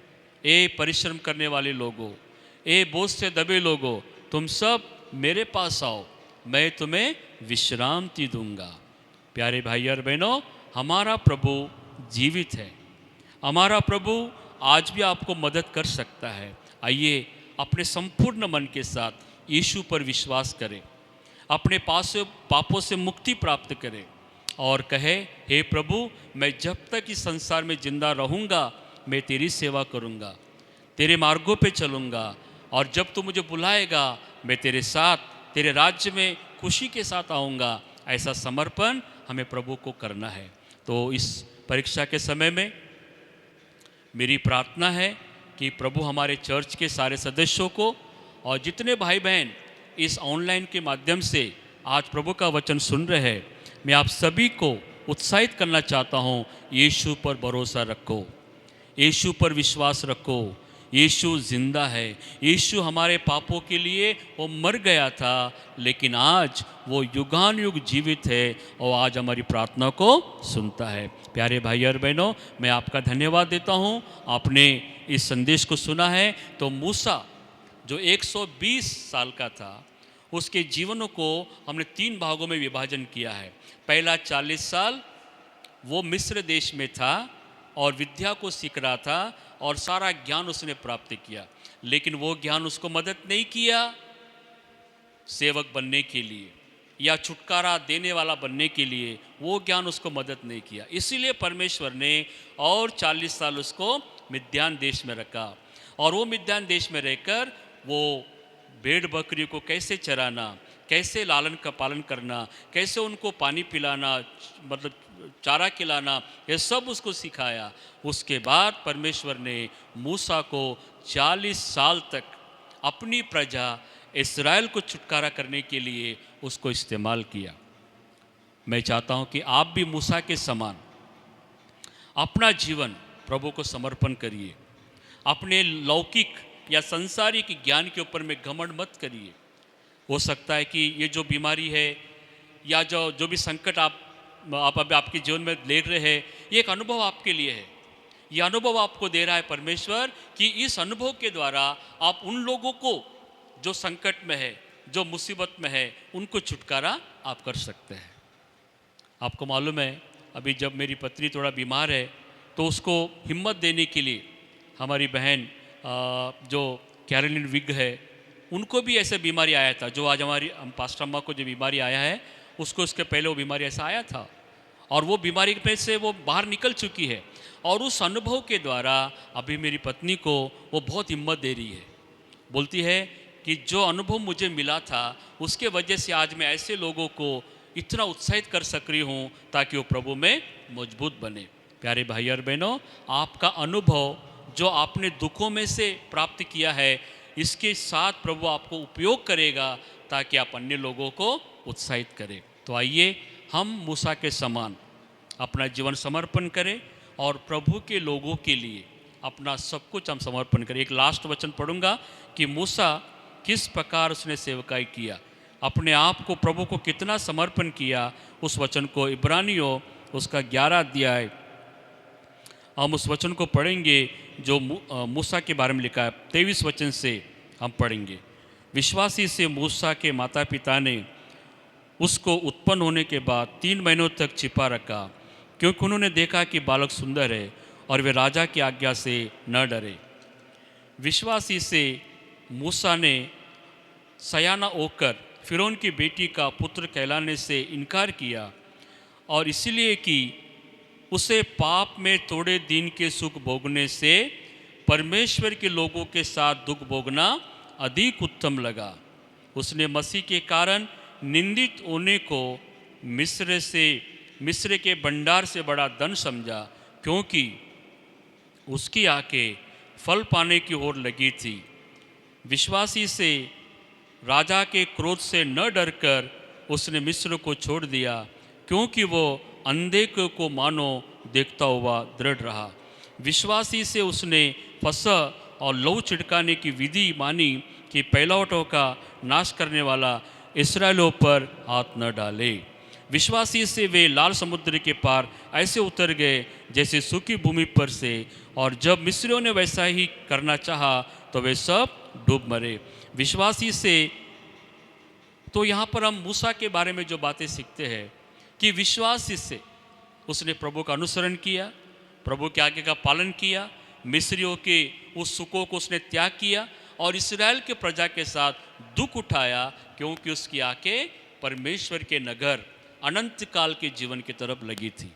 Speaker 3: ए परिश्रम करने वाले लोगों, ए बोझ से दबे लोगों, तुम सब मेरे पास आओ, मैं तुम्हें विश्रांति दूंगा। प्यारे भाई और बहनों, हमारा प्रभु जीवित है। हमारा प्रभु आज भी आपको मदद कर सकता है। आइए अपने संपूर्ण मन के साथ यीशु पर विश्वास करें, अपने पापों से मुक्ति प्राप्त करें और कहे, हे प्रभु, मैं जब तक इस संसार में जिंदा रहूँगा, मैं तेरी सेवा करूँगा, तेरे मार्गों पे चलूँगा, और जब तू मुझे बुलाएगा, मैं तेरे साथ तेरे राज्य में खुशी के साथ आऊँगा। ऐसा समर्पण हमें प्रभु को करना है। तो इस परीक्षा के समय में मेरी प्रार्थना है कि प्रभु हमारे चर्च के सारे सदस्यों को और जितने भाई बहन इस ऑनलाइन के माध्यम से आज प्रभु का वचन सुन रहे हैं, मैं आप सभी को उत्साहित करना चाहता हूँ, यीशु पर भरोसा रखो, यीशु पर विश्वास रखो, यीशु जिंदा है। यीशु हमारे पापों के लिए वो मर गया था, लेकिन आज वो युगान युग जीवित है और आज हमारी प्रार्थना को सुनता है। प्यारे भाई और बहनों, मैं आपका धन्यवाद देता हूँ, आपने इस संदेश को सुना है। तो मूसा जो 120 साल का था, उसके जीवन को हमने 3 भागों में विभाजन किया है। पहला 40 साल वो मिस्र देश में था और विद्या को सीख रहा था और सारा ज्ञान उसने प्राप्त किया, लेकिन वो ज्ञान उसको मदद नहीं किया सेवक बनने के लिए या छुटकारा देने वाला बनने के लिए। वो ज्ञान उसको मदद नहीं किया, इसीलिए परमेश्वर ने और 40 साल उसको मिद्यान देश में रखा। और वो मिद्यान देश में रहकर वो भेड़ बकरी को कैसे चराना, कैसे लालन का पालन करना, कैसे उनको पानी पिलाना, मतलब चारा खिलाना, ये सब उसको सिखाया। उसके बाद परमेश्वर ने मूसा को 40 साल तक अपनी प्रजा इस्राएल को छुटकारा करने के लिए उसको इस्तेमाल किया। मैं चाहता हूँ कि आप भी मूसा के समान अपना जीवन प्रभु को समर्पण करिए। अपने लौकिक या सांसारिक ज्ञान के ऊपर में घमंड मत करिए। हो सकता है कि ये जो बीमारी है या जो भी संकट आप अभी आपके जीवन में ले रहे हैं, ये एक अनुभव आपके लिए है। ये अनुभव आपको दे रहा है परमेश्वर कि इस अनुभव के द्वारा आप उन लोगों को जो संकट में है, जो मुसीबत में है, उनको छुटकारा आप कर सकते हैं। आपको मालूम है, अभी जब मेरी पत्नी थोड़ा बीमार है तो उसको हिम्मत देने के लिए हमारी बहन जो कैरोलिन विग है, उनको भी ऐसे बीमारी आया था। जो आज हमारी पास्टर अम्मा को जो बीमारी आया है, उसको उसके पहले वो बीमारी ऐसा आया था और वो बीमारी में से वो बाहर निकल चुकी है। और उस अनुभव के द्वारा अभी मेरी पत्नी को वो बहुत हिम्मत दे रही है। बोलती है कि जो अनुभव मुझे मिला था उसके वजह से आज मैं ऐसे लोगों को इतना उत्साहित कर सक रही हूँ ताकि वो प्रभु में मजबूत बने। प्यारे भाई और बहनों, आपका अनुभव जो आपने दुखों में से प्राप्त किया है, इसके साथ प्रभु आपको उपयोग करेगा ताकि आप अन्य लोगों को उत्साहित करें। तो आइए हम मूसा के समान अपना जीवन समर्पण करें और प्रभु के लोगों के लिए अपना सब कुछ हम समर्पण करें। एक लास्ट वचन पढ़ूंगा कि मूसा किस प्रकार उसने सेवकाई किया, अपने आप को प्रभु को कितना समर्पण किया। उस वचन को इब्रानियों उसका 11 अध्याय हम उस वचन को पढ़ेंगे जो मूसा के बारे में लिखा है। 23 वचन से हम पढ़ेंगे। विश्वासी से मूसा के माता पिता ने उसको उत्पन्न होने के बाद 3 महीनों तक छिपा रखा, क्योंकि उन्होंने देखा कि बालक सुंदर है और वे राजा की आज्ञा से न डरे। विश्वासी से मूसा ने सयाना होकर फिरौन की बेटी का पुत्र कहलाने से इनकार किया, और इसलिए कि उसे पाप में थोड़े दिन के सुख भोगने से परमेश्वर के लोगों के साथ दुख भोगना अधिक उत्तम लगा। उसने मसीह के कारण निंदित होने को मिस्र के भंडार से बड़ा धन समझा, क्योंकि उसकी आंखें फल पाने की ओर लगी थी। विश्वासी से राजा के क्रोध से न डरकर उसने मिस्र को छोड़ दिया, क्योंकि वो अंधे को मानो देखता हुआ दृढ़ रहा। विश्वासी से उसने फसह और लहू छिड़काने की विधि मानी कि पहलौठों का नाश करने वाला इस्राएलियों पर हाथ न डाले। विश्वासी से वे लाल समुद्र के पार ऐसे उतर गए जैसे सूखी भूमि पर से, और जब मिस्रियों ने वैसा ही करना चाहा तो वे सब डूब मरे। विश्वासी से तो यहाँ पर हम मूसा के बारे में जो बातें सीखते हैं कि विश्वासी से उसने प्रभु का अनुसरण किया, प्रभु के आज्ञा का पालन किया, मिस्रियों के उस सुखों को उसने त्याग किया और इस्राएल के प्रजा के साथ दुख उठाया, क्योंकि उसकी आंखें परमेश्वर के नगर अनंत काल के जीवन की तरफ लगी थी।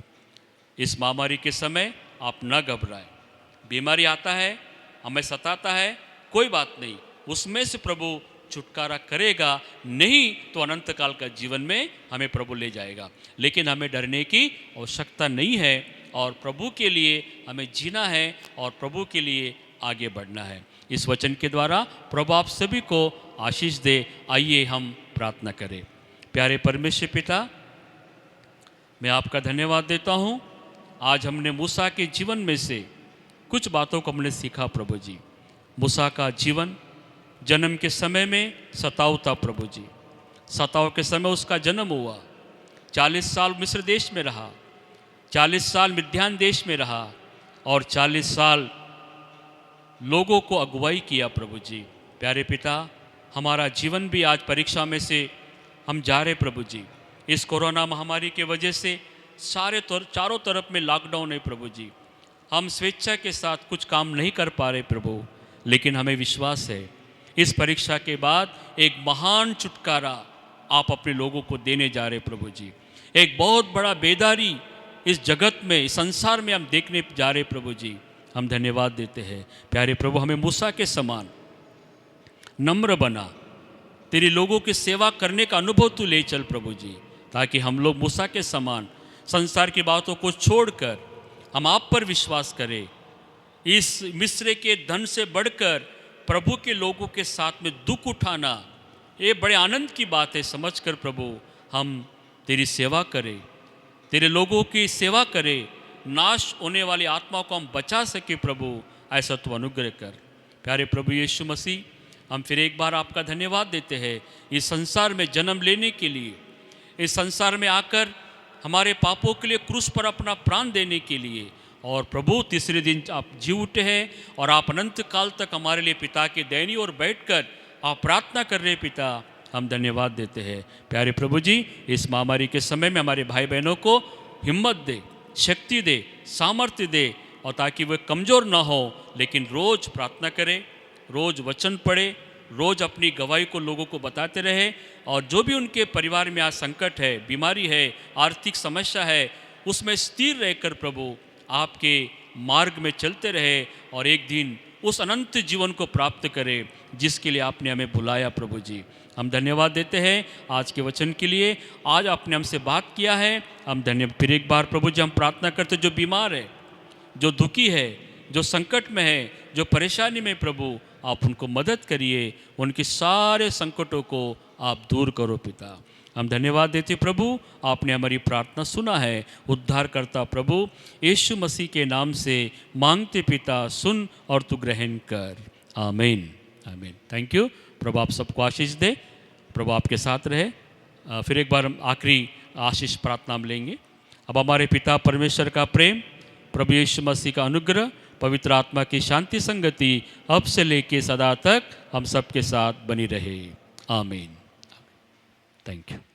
Speaker 3: इस महामारी के समय आप न घबराएं। बीमारी आता है, हमें सताता है, कोई बात नहीं, उसमें से प्रभु छुटकारा करेगा, नहीं तो अनंत काल का जीवन में हमें प्रभु ले जाएगा। लेकिन हमें डरने की आवश्यकता नहीं है और प्रभु के लिए हमें जीना है और प्रभु के लिए आगे बढ़ना है। इस वचन के द्वारा प्रभु आप सभी को आशीष दे। आइए हम प्रार्थना करें। प्यारे परमेश्वर पिता, मैं आपका धन्यवाद देता हूँ। आज हमने मूसा के जीवन में से कुछ बातों को हमने सीखा प्रभु जी। मूसा का जीवन जन्म के समय में सताव था प्रभु जी। सताव के समय उसका जन्म हुआ। 40 साल मिस्र देश में रहा, 40 साल मिद्यान देश में रहा और 40 साल लोगों को अगुवाई किया प्रभु जी। प्यारे पिता, हमारा जीवन भी आज परीक्षा में से हम जा रहे प्रभु जी। इस कोरोना महामारी के वजह से चारों तरफ में लॉकडाउन है प्रभु जी। हम स्वेच्छा के साथ कुछ काम नहीं कर पा रहे प्रभु, लेकिन हमें विश्वास है इस परीक्षा के बाद एक महान छुटकारा आप अपने लोगों को देने जा रहे प्रभु जी। एक बहुत बड़ा बेदारी इस जगत में, इस संसार में हम देखने जा रहे प्रभु जी। हम धन्यवाद देते हैं प्यारे प्रभु, हमें मूसा के समान नम्र बना, तेरे लोगों की सेवा करने का अनुभव तू ले चल प्रभु जी, ताकि हम लोग मूसा के समान संसार की बातों को छोड़कर हम आप पर विश्वास करें। इस मिस्र के धन से बढ़कर प्रभु के लोगों के साथ में दुख उठाना ये बड़े आनंद की बात है समझकर प्रभु हम तेरी सेवा करें, तेरे लोगों की सेवा करें, नाश होने वाली आत्मा को हम बचा सके प्रभु, ऐसा तो अनुग्रह कर। प्यारे प्रभु यीशु मसीह, हम फिर एक बार आपका धन्यवाद देते हैं इस संसार में जन्म लेने के लिए, इस संसार में आकर हमारे पापों के लिए क्रूस पर अपना प्राण देने के लिए, और प्रभु तीसरे दिन आप जी उठे हैं और आप अनंत काल तक हमारे लिए पिता के दैनी और बैठकर आप प्रार्थना कर रहे पिता, हम धन्यवाद देते हैं। प्यारे प्रभु जी, इस महामारी के समय में हमारे भाई बहनों को हिम्मत दे, शक्ति दे, सामर्थ्य दे, और ताकि वे कमज़ोर ना हो लेकिन रोज़ प्रार्थना करें, रोज़ वचन पढ़े, रोज़ अपनी गवाही को लोगों को बताते रहे, और जो भी उनके परिवार में आज संकट है, बीमारी है, आर्थिक समस्या है, उसमें स्थिर रहकर प्रभु आपके मार्ग में चलते रहे और एक दिन उस अनंत जीवन को प्राप्त करें जिसके लिए आपने हमें बुलाया प्रभु जी। हम धन्यवाद देते हैं आज के वचन के लिए। आज आपने हमसे बात किया है, हम फिर एक बार प्रभु जी हम प्रार्थना करते, जो बीमार है, जो दुखी है, जो संकट में है, जो परेशानी में प्रभु आप उनको मदद करिए, उनके सारे संकटों को आप दूर करो पिता। हम धन्यवाद देते प्रभु, आपने हमारी प्रार्थना सुना है। उद्धार करता प्रभु यीशु मसीह के नाम से मांगते पिता, सुन और तू ग्रहण कर। आमीन आमीन। थैंक यू प्रभु, आप सबको आशीष दे, प्रभु आपके साथ रहे। फिर एक बार हम आखिरी आशीष प्रार्थना हम लेंगे। अब हमारे पिता परमेश्वर का प्रेम, प्रभु यीशु मसीह का अनुग्रह, पवित्र आत्मा की शांति संगति अब से लेके सदा तक हम सबके साथ बनी रहे। आमीन। Thank you.